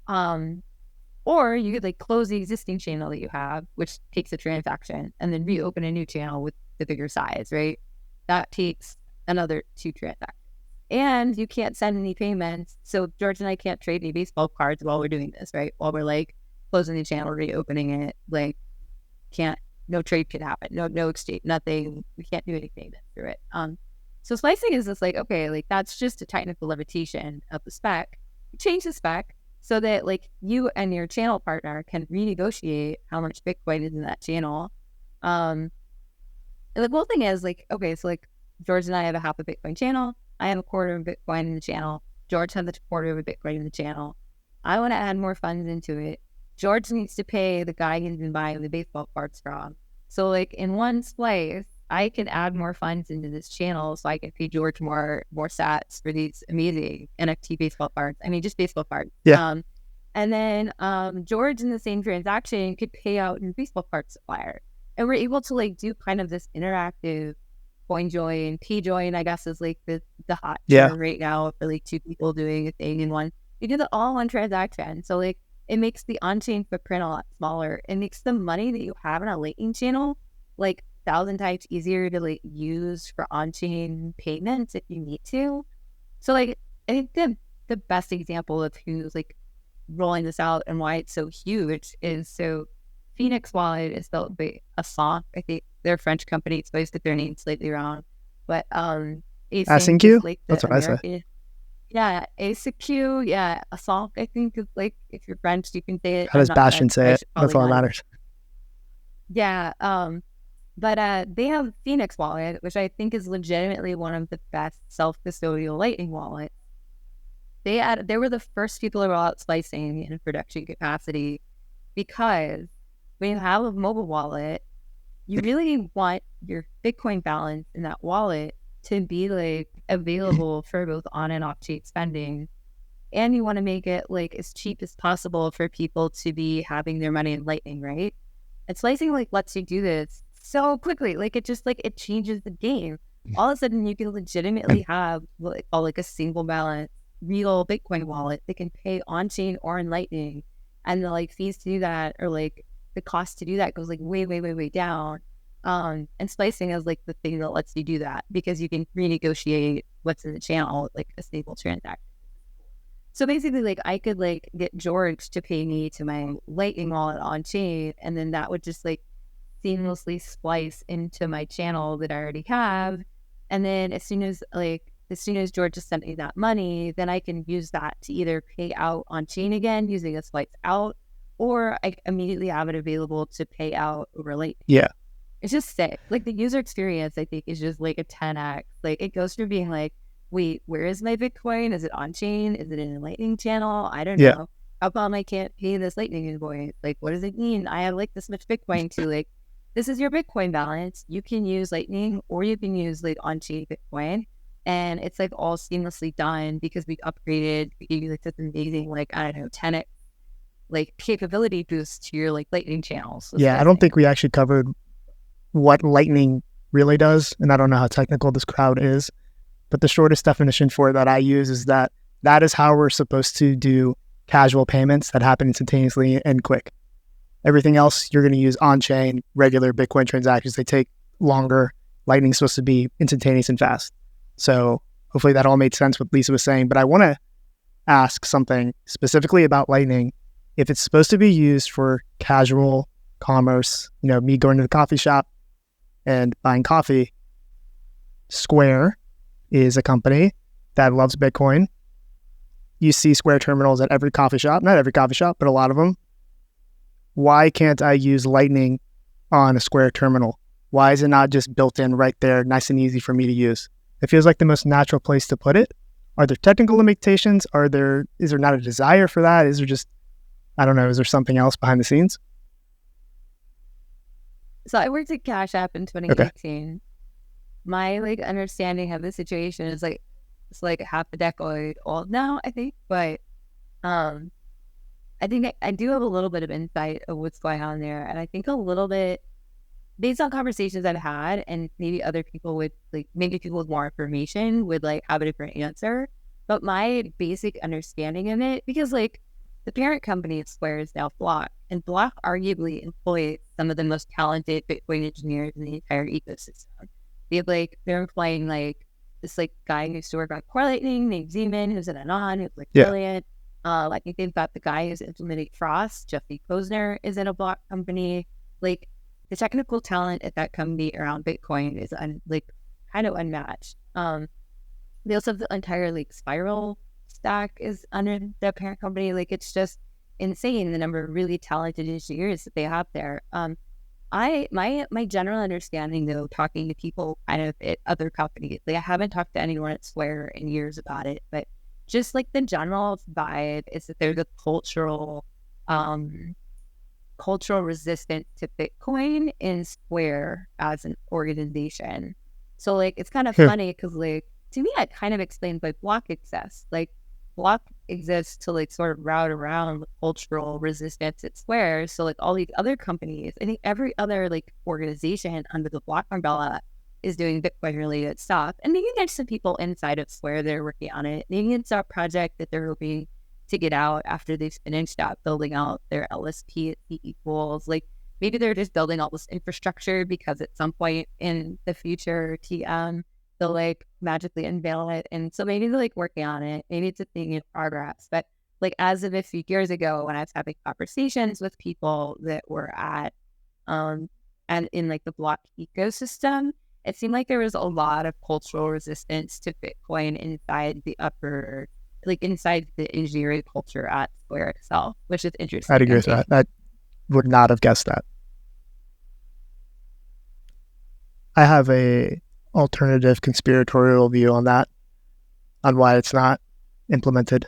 or you could like close the existing channel that you have, which takes a transaction, and then reopen a new channel with the bigger size, right? That takes another 2 transactions. And you can't send any payments. So George and I can't trade any baseball cards while we're doing this, right? While we're like closing the channel, reopening it, like no trade can happen, no exchange, nothing. We can't do any payments through it. So splicing is just like, okay, like that's just a technical limitation of the spec. You change the spec so that like you and your channel partner can renegotiate how much Bitcoin is in that channel. And the cool thing is like, okay, so like George and I have a half a Bitcoin channel. I have a quarter of Bitcoin in the channel. George has a quarter of a Bitcoin in the channel. I want to add more funds into it. George needs to pay the guy who's been buying the baseball cards from. So like in one splice, I can add more funds into this channel so I can pay George more sats for these amazing NFT baseball cards. I mean, just baseball cards. Yeah. And then George in the same transaction could pay out his baseball card supplier. And we're able to like do kind of this interactive coin join, P join, I guess is like the hot term right now for like 2 people doing a thing in one. You do that all in one transaction. So like it makes the on-chain footprint a lot smaller. It makes the money that you have in a Lightning channel like 1,000 times easier to like use for on-chain payments if you need to. So like I think the best example of who's like rolling this out and why it's so huge is so Phoenix Wallet is spelled by a song. I think they're a French company, so I used to get their name slightly wrong. But Async? like that's what I say. Yeah, ASIQ, yeah, a song. I think is like if you're French, you can say it. How does Bastian say it? That's all that matters. Yeah, but they have Phoenix Wallet, which I think is legitimately one of the best self-custodial Lightning wallets. They were the first people to roll out splicing in production capacity because when you have a mobile wallet, you really want your Bitcoin balance in that wallet to be like available for both on and off chain spending. And you want to make it like as cheap as possible for people to be having their money in Lightning, right? And splicing like lets you do this so quickly. Like it just like it changes the game. All of a sudden you can legitimately have what they call like a single balance real Bitcoin wallet that can pay on chain or in Lightning. And the like fees to do that are like the cost to do that goes like way, way, way, way down. And splicing is like the thing that lets you do that because you can renegotiate what's in the channel, like a stable transaction. So basically, like I could like get George to pay me to my Lightning wallet on chain, and then that would just like seamlessly splice into my channel that I already have. And then as soon as George just sent me that money, then I can use that to either pay out on chain again using a splice out, or I immediately have it available to pay out over Lightning. Yeah. It's just sick. Like the user experience, I think, is just like a 10x. Like it goes from being like, wait, where is my Bitcoin? Is it on chain? Is it in a Lightning channel? I don't know. How come I can't pay this Lightning invoice? Like, what does it mean? I have like this much Bitcoin to like, this is your Bitcoin balance. You can use Lightning or you can use like on-chain Bitcoin. And it's like all seamlessly done because we upgraded, we gave you like this amazing, like, I don't know, 10x like capability boost to your like Lightning channels. Yeah, I don't think we actually covered what Lightning really does. And I don't know how technical this crowd is, but the shortest definition for it that I use is that is how we're supposed to do casual payments that happen instantaneously and quick. Everything else you're going to use on-chain, regular Bitcoin transactions. They take longer. Lightning's supposed to be instantaneous and fast. So hopefully that all made sense what Lisa was saying. But I want to ask something specifically about Lightning. If it's supposed to be used for casual commerce, me going to the coffee shop and buying coffee, Square is a company that loves Bitcoin. You see Square terminals at every coffee shop, not every coffee shop, but a lot of them. Why can't I use Lightning on a Square terminal? Why is it not just built in right there, nice and easy for me to use? It feels like the most natural place to put it. Are there technical limitations? Is there not a desire for that? Is there just, I don't know, is there something else behind the scenes? So I worked at Cash App in 2018. Okay. My like understanding of the situation is like it's like half a decade old now, I think. But I think I do have a little bit of insight of what's going on there, and I think a little bit based on conversations I've had, and maybe other people would like maybe people with more information would like have a different answer. But my basic understanding of it, because like the parent company of Square is now Block, and Block arguably employs some of the most talented Bitcoin engineers in the entire ecosystem. They're employing like this like guy who used to work on Core Lightning named Zeman, who's an Anon, who's like brilliant. I think they've got the guy who's implementing Frost, Jeffrey Posner, is in a Block company. Like the technical talent at that company around Bitcoin is kind of unmatched. They also have the entire like Spiral stack is under the parent company. Like it's just insane the number of really talented engineers that they have there. My general understanding though, talking to people kind of at other companies, like I haven't talked to anyone at Square in years about it, but just like the general vibe is that there's a cultural resistance to Bitcoin in Square as an organization. So like it's kind of funny because like to me that kind of explains why Block exists. Like Block exists to like sort of route around the cultural resistance at Square. So like all these other companies, I think every other like organization under the Block umbrella is doing Bitcoin related stuff. And maybe there's some people inside of Square that are working on it. Maybe it's a project that they're hoping to get out after they've finished up building out their LSP at C equals. Like maybe they're just building all this infrastructure because at some point in the future TM they'll like magically unveil it. And so maybe they're like working on it. Maybe it's a thing in progress. But like as of a few years ago when I was having conversations with people that were at and in like the Block ecosystem, it seemed like there was a lot of cultural resistance to Bitcoin inside the engineering culture at Square itself, which is interesting. I'd agree with that. I would not have guessed that. I have a alternative conspiratorial view on that, on why it's not implemented,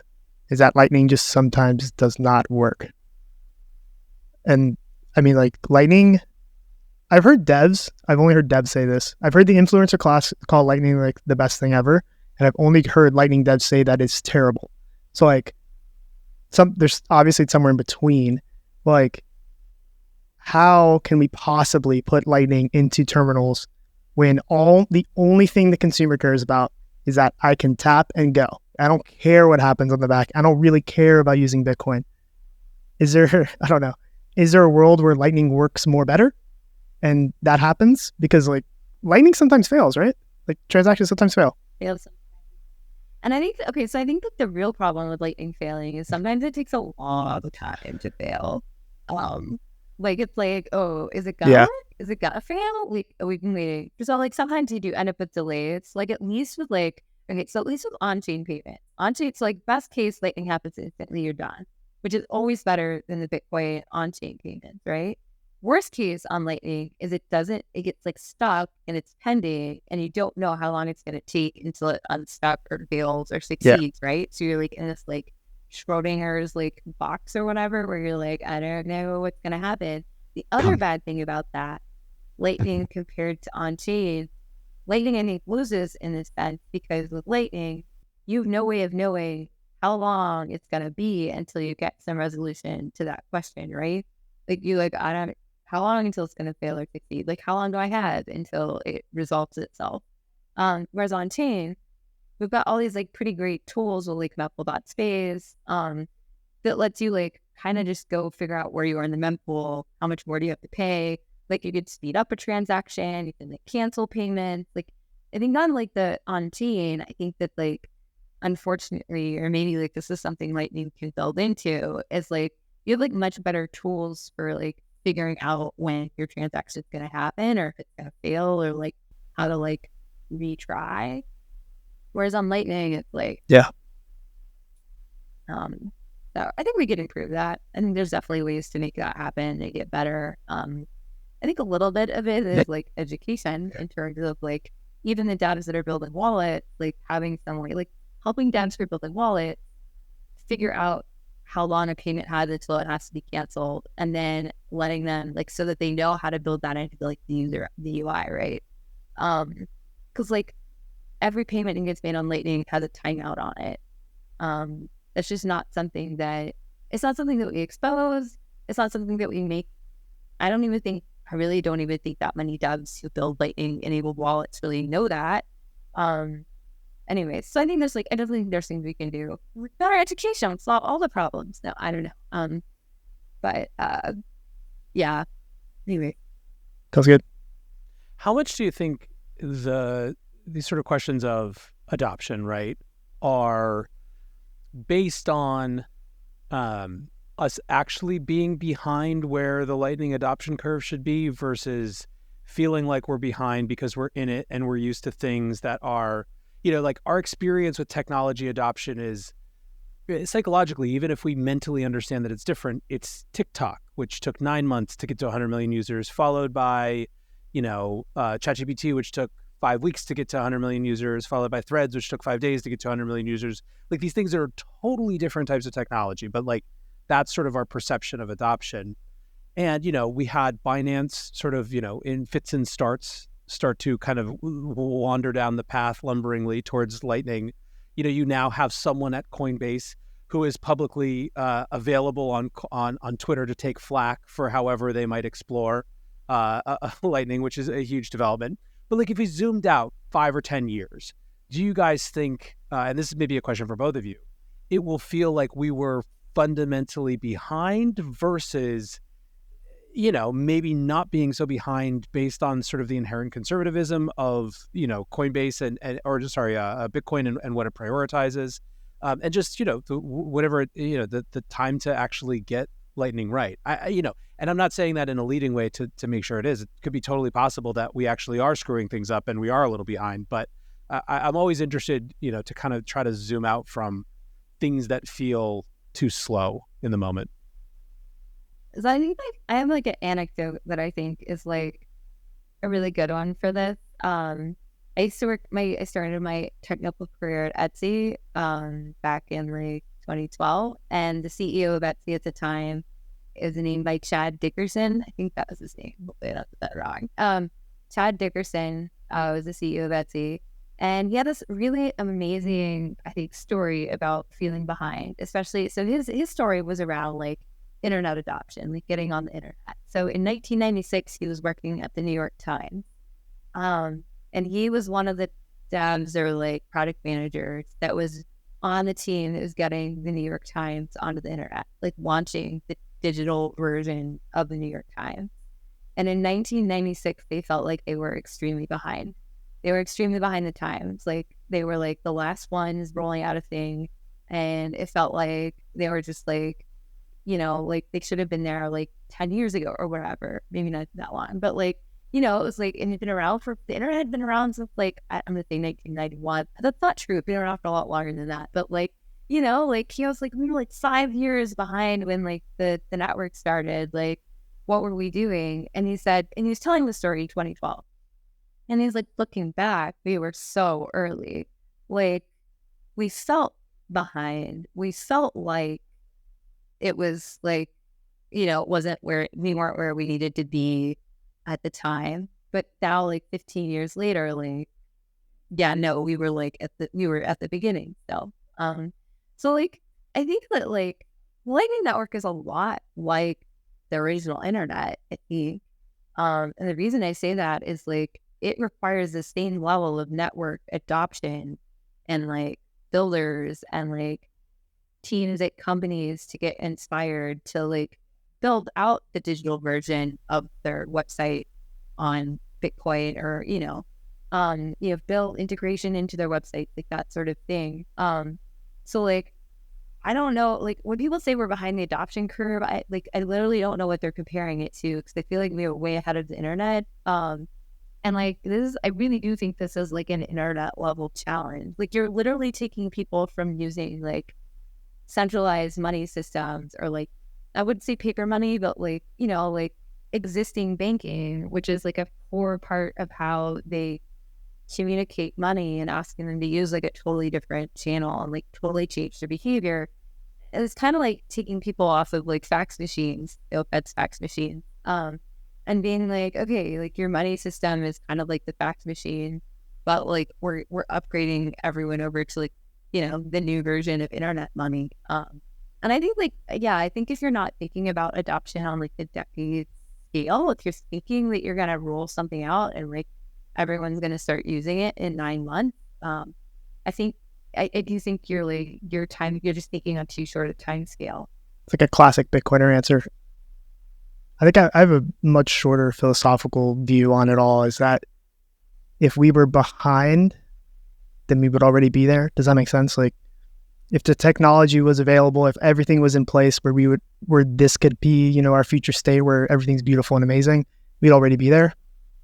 is that Lightning just sometimes does not work. And I mean, like Lightning, I've only heard devs say this. I've heard the influencer class call Lightning like the best thing ever. And I've only heard Lightning devs say that it's terrible. So like there's obviously somewhere in between. Like how can we possibly put Lightning into terminals when the only thing the consumer cares about is that I can tap and go? I don't care what happens on the back. I don't really care about using Bitcoin. Is there is there a world where Lightning works more better? And that happens because like Lightning sometimes fails, right? Like transactions sometimes fail. Fails. And I think, so I think that the real problem with Lightning failing is sometimes it takes a long time to fail. Like it's like, oh, is it gonna work? Is it gonna fail? We can wait. So like sometimes you do end up with delays. Like at least with like, so at least with on-chain payment. On-chain, it's like best case Lightning happens instantly, you're done, which is always better than the Bitcoin on-chain payments, right? Worst case on Lightning is it gets like stuck and it's pending and you don't know how long it's going to take until it unstuck or fails or succeeds, right? So you're like in this like Schrodinger's like box or whatever where you're like, I don't know what's going to happen. The other bad thing about that, Lightning compared to on-chain, Lightning I think loses in this sense because with Lightning, you have no way of knowing how long it's going to be until you get some resolution to that question, right? Like you like, how long until it's going to fail or succeed? Like, how long do I have until it resolves itself? Whereas on chain, we've got all these like pretty great tools with like mempool.space that lets you like kind of just go figure out where you are in the mempool, how much more do you have to pay? Like you could speed up a transaction, you can like cancel payments. Like I think on like the on chain, I think that like unfortunately, or maybe like this is something Lightning can build into, is like you have like much better tools for like figuring out when your transaction is going to happen or if it's going to fail or like how to like retry. Whereas on Lightning, it's like, so I think we could improve that. I think there's definitely ways to make that happen and get better. I think a little bit of it is like education in terms of like even the devs that are building wallets, like having someone like helping devs who are building wallets figure out how long a payment has until it has to be canceled, and then letting them like so that they know how to build that into like the UI, right? Because like every payment that gets made on Lightning has a timeout on it. That's just not something that we expose. It's not something that we make. I really don't even think that many devs who build Lightning enabled wallets really know that. Anyways, so I definitely think there's things we can do with better education, solve all the problems. No, I don't know. But yeah. Anyway, Sounds good. How much do you think these sort of questions of adoption, right, are based on us actually being behind where the Lightning adoption curve should be versus feeling like we're behind because we're in it and we're used to things that are, like our experience with technology adoption is psychologically, even if we mentally understand that it's different, it's TikTok, which took 9 months to get to 100 million users, followed by, ChatGPT, which took 5 weeks to get to 100 million users, followed by Threads, which took 5 days to get to 100 million users. Like these things are totally different types of technology, but like that's sort of our perception of adoption. And, we had Binance sort of, in fits and starts, start to kind of wander down the path lumberingly towards Lightning. You now have someone at Coinbase who is publicly available on Twitter to take flack for however they might explore Lightning, which is a huge development. But like if we zoomed out 5 or 10 years, do you guys think, and this is maybe a question for both of you, it will feel like we were fundamentally behind versus maybe not being so behind based on sort of the inherent conservatism of, Coinbase and Bitcoin and what it prioritizes, and just, the time to actually get Lightning right. And I'm not saying that in a leading way to make sure it is. It could be totally possible that we actually are screwing things up and we are a little behind. But I'm always interested, to kind of try to zoom out from things that feel too slow in the moment. So I think I have like an anecdote that I think is like a really good one for this. I started my technical career at Etsy back in like 2012, and the CEO of Etsy at the time is named by Chad Dickerson. I think that was his name. Hopefully I don't get that wrong. Chad Dickerson was the CEO of Etsy, and he had this really amazing, I think, story about feeling behind. Especially, so his story was around like internet adoption, like getting on the internet. So in 1996, he was working at the New York Times, and he was one of the devs or like product managers that was on the team that was getting the New York Times onto the internet, like launching digital version of the New York Times. And in 1996, they felt like they were extremely behind. They were extremely behind the times. Like they were like the last ones rolling out a thing. And it felt like they were just like, like they should have been there like 10 years ago or whatever. Maybe not that long, but like, it was like, and it's been around the internet had been around since like, I'm going to say 1991. That's not true. It's been around for a lot longer than that. But like, like he was like, we were like 5 years behind when like the network started. Like, what were we doing? And he said, and he was telling the story in 2012. And he's like, looking back, we were so early. Like, we felt behind. We felt like it was like, it wasn't we weren't where we needed to be at the time. But now, like 15 years later, like, yeah, no, we were like we were at the beginning. So like, I think that like Lightning Network is a lot like the original internet, I think. And the reason I say that is like, it requires the same level of network adoption and like builders and like teams at companies to get inspired to like build out the digital version of their website on Bitcoin or, build integration into their website, like that sort of thing. So like, I don't know, like when people say we're behind the adoption curve, I literally don't know what they're comparing it to because I feel like we were way ahead of the internet. And like I really do think this is like an internet level challenge. Like you're literally taking people from using like centralized money systems or like, I wouldn't say paper money, but like, like existing banking, which is like a core part of how they communicate money, and asking them to use like a totally different channel and like totally change their behavior. And it's kind of like taking people off of like fax machines, Fed's fax machines, and being like, okay, like your money system is kind of like the fax machine, but like we're upgrading everyone over to like, the new version of internet money. And I think like, yeah, I think if you're not thinking about adoption on like the decade scale, if you're thinking that you're going to roll something out and like everyone's going to start using it in 9 months, I think, I do think you're just thinking on too short a time scale. It's like a classic Bitcoiner answer. I think I have a much shorter philosophical view on it all, is that if we were behind, then we would already be there. Does that make sense? Like if the technology was available, if everything was in place where this could be, our future state where everything's beautiful and amazing, we'd already be there.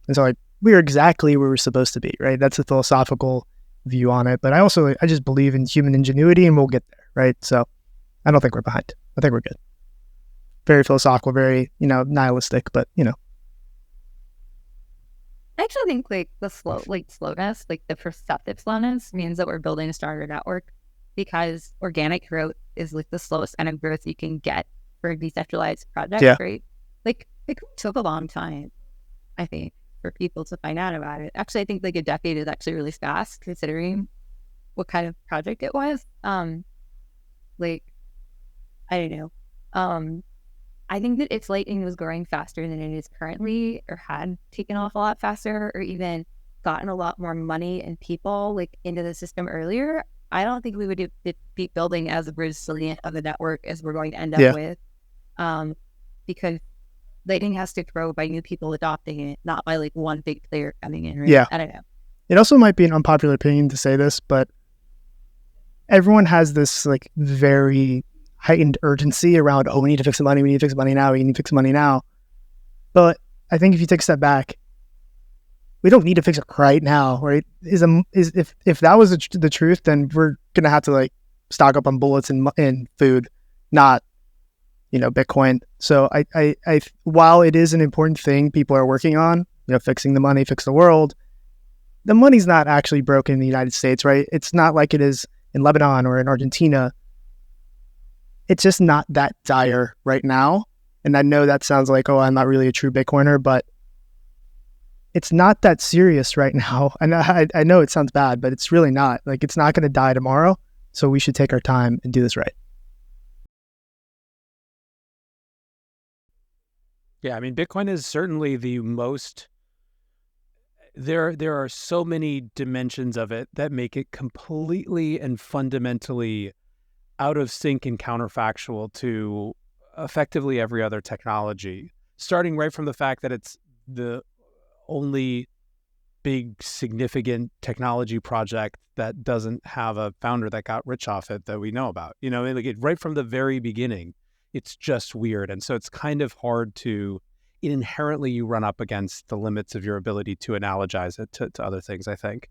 And so like we're exactly where we're supposed to be, right? That's a philosophical view on it. But I just believe in human ingenuity and we'll get there, right? So I don't think we're behind. I think we're good. Very philosophical, very, nihilistic, but, I actually think like the slowness, like the perceptive slowness means that we're building a stronger network, because organic growth is like the slowest kind of growth you can get for a decentralized project, right? Like it took a long time, I think, for people to find out about it. Actually, I think like a decade is actually really fast considering what kind of project it was. Like, I don't know. I think that if Lightning was growing faster than it is currently, or had taken off a lot faster, or even gotten a lot more money and people like into the system earlier, I don't think we would be building as resilient of a network as we're going to end up with. Because Lightning has to grow by new people adopting it, not by like one big player coming in. Right? Yeah. I don't know. It also might be an unpopular opinion to say this, but everyone has this like very heightened urgency around, we need to fix the money, we need to fix the money now, we need to fix the money now. But I think if you take a step back, we don't need to fix it right now, right? If that was the truth, then we're gonna have to like stock up on bullets and food, not Bitcoin. So I while it is an important thing people are working on, fixing the money, fix the world, the money's not actually broken in the United States, right? It's not like it is in Lebanon or in Argentina. It's just not that dire right now. And I know that sounds like, I'm not really a true Bitcoiner, but it's not that serious right now. And I know it sounds bad, but it's really not. Like, it's not going to die tomorrow. So we should take our time and do this right. Yeah, I mean, Bitcoin is certainly the most... There are so many dimensions of it that make it completely and fundamentally out of sync and counterfactual to effectively every other technology, starting right from the fact that it's the only big significant technology project that doesn't have a founder that got rich off it that we know about. Right from the very beginning, it's just weird. And so it's kind of hard inherently you run up against the limits of your ability to analogize it to other things, I think.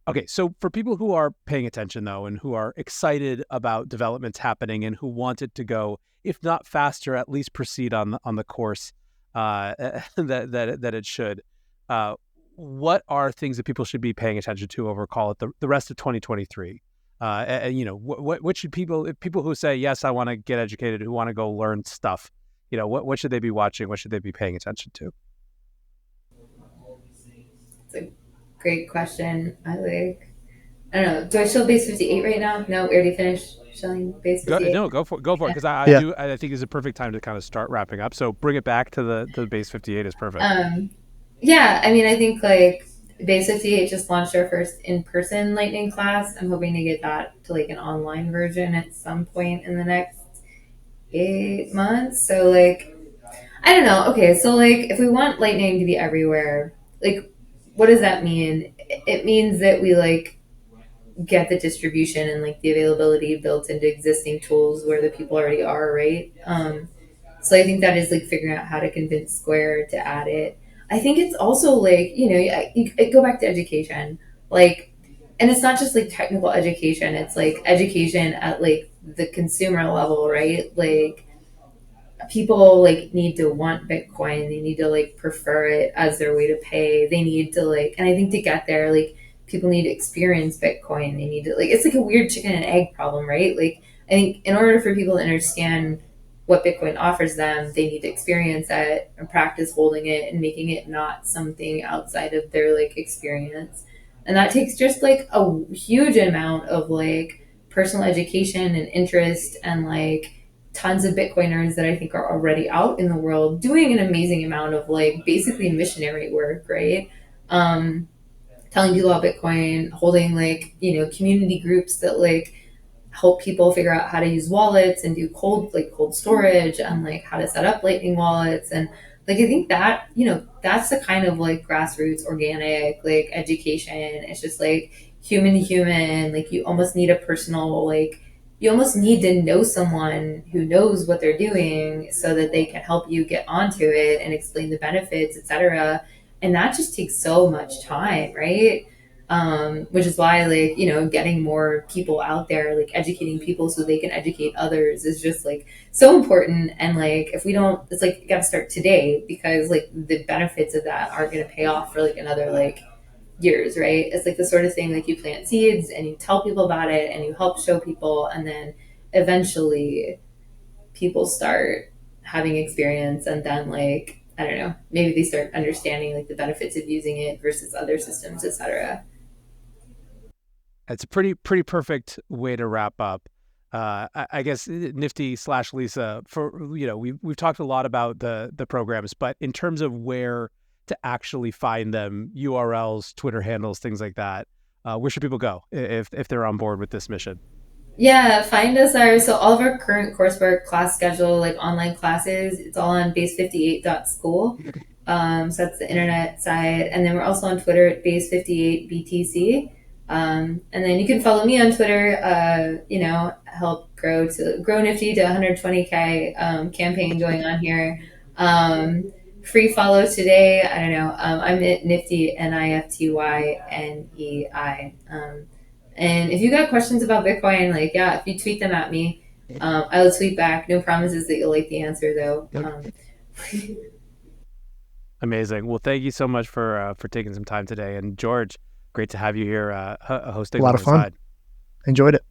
Okay, so for people who are paying attention though, and who are excited about developments happening and who want it to go, if not faster, at least proceed on the course that it should, what are things that people should be paying attention to over, call it the rest of 2023? What should people who say, yes, I want to get educated, who want to go learn stuff, what should they be watching? What should they be paying attention to? It's a great question. I don't know. Do I show base 58 right now? No, we already finished showing base 58. Go for it, because I think it's a perfect time to kind of start wrapping up. So bring it back to the base 58 is perfect. Yeah, I mean, I think like base 58 just launched our first in-person lightning class. I'm hoping to get that to like an online version at some point in the next 8 months. So like, I don't know. Okay, so like if we want lightning to be everywhere, like what does that mean? It means that we like get the distribution and like the availability built into existing tools where the people already are, right? So I think that is like figuring out how to convince Square to add it. I think it's also like, you go back to education, like, and it's not just like technical education. It's like education at like the consumer level, right? Like people like need to want Bitcoin. They need to like prefer it as their way to pay. They need to like, and I think to get there, like people need to experience Bitcoin. They need to like, it's like a weird chicken and egg problem, right? Like I think in order for people to understand what Bitcoin offers them, they need to experience it and practice holding it and making it not something outside of their like experience. And that takes just like a huge amount of like personal education and interest and like tons of Bitcoiners that I think are already out in the world doing an amazing amount of like basically missionary work, right? Telling people about Bitcoin, holding like, community groups that like help people figure out how to use wallets and do cold storage and like how to set up lightning wallets. And like I think that that's the kind of like grassroots organic like education. It's just like human to human. Like you almost need a personal, like you almost need to know someone who knows what they're doing so that they can help you get onto it and explain the benefits, etc. And that just takes so much time, right? Which is why like getting more people out there, like educating people so they can educate others is just like so important. And like if we don't, it's like you gotta start today, because like the benefits of that are going to pay off for like another like years, right? It's like the sort of thing like you plant seeds and you tell people about it and you help show people, and then eventually people start having experience, and then like I don't know, maybe they start understanding like the benefits of using it versus other systems, etc. It's a pretty perfect way to wrap up. I guess Nifty/Lisa, for we've talked a lot about the programs, but in terms of where to actually find them, URLs, Twitter handles, things like that, where should people go if they're on board with this mission? Yeah, find us so all of our current coursework, class schedule, like online classes, it's all on base58.school. So that's the internet side. And then we're also on Twitter at base58BTC. And then you can follow me on Twitter, help grow Nifty to 120K campaign going on here. Free follow today. I don't know. I'm at Nifty, NiftyNei. And if you got questions about Bitcoin, like, if you tweet them at me, I will tweet back. No promises that you'll like the answer, though. Amazing. Well, thank you so much for taking some time today. And George, great to have you here hosting. A lot of fun. Enjoyed it.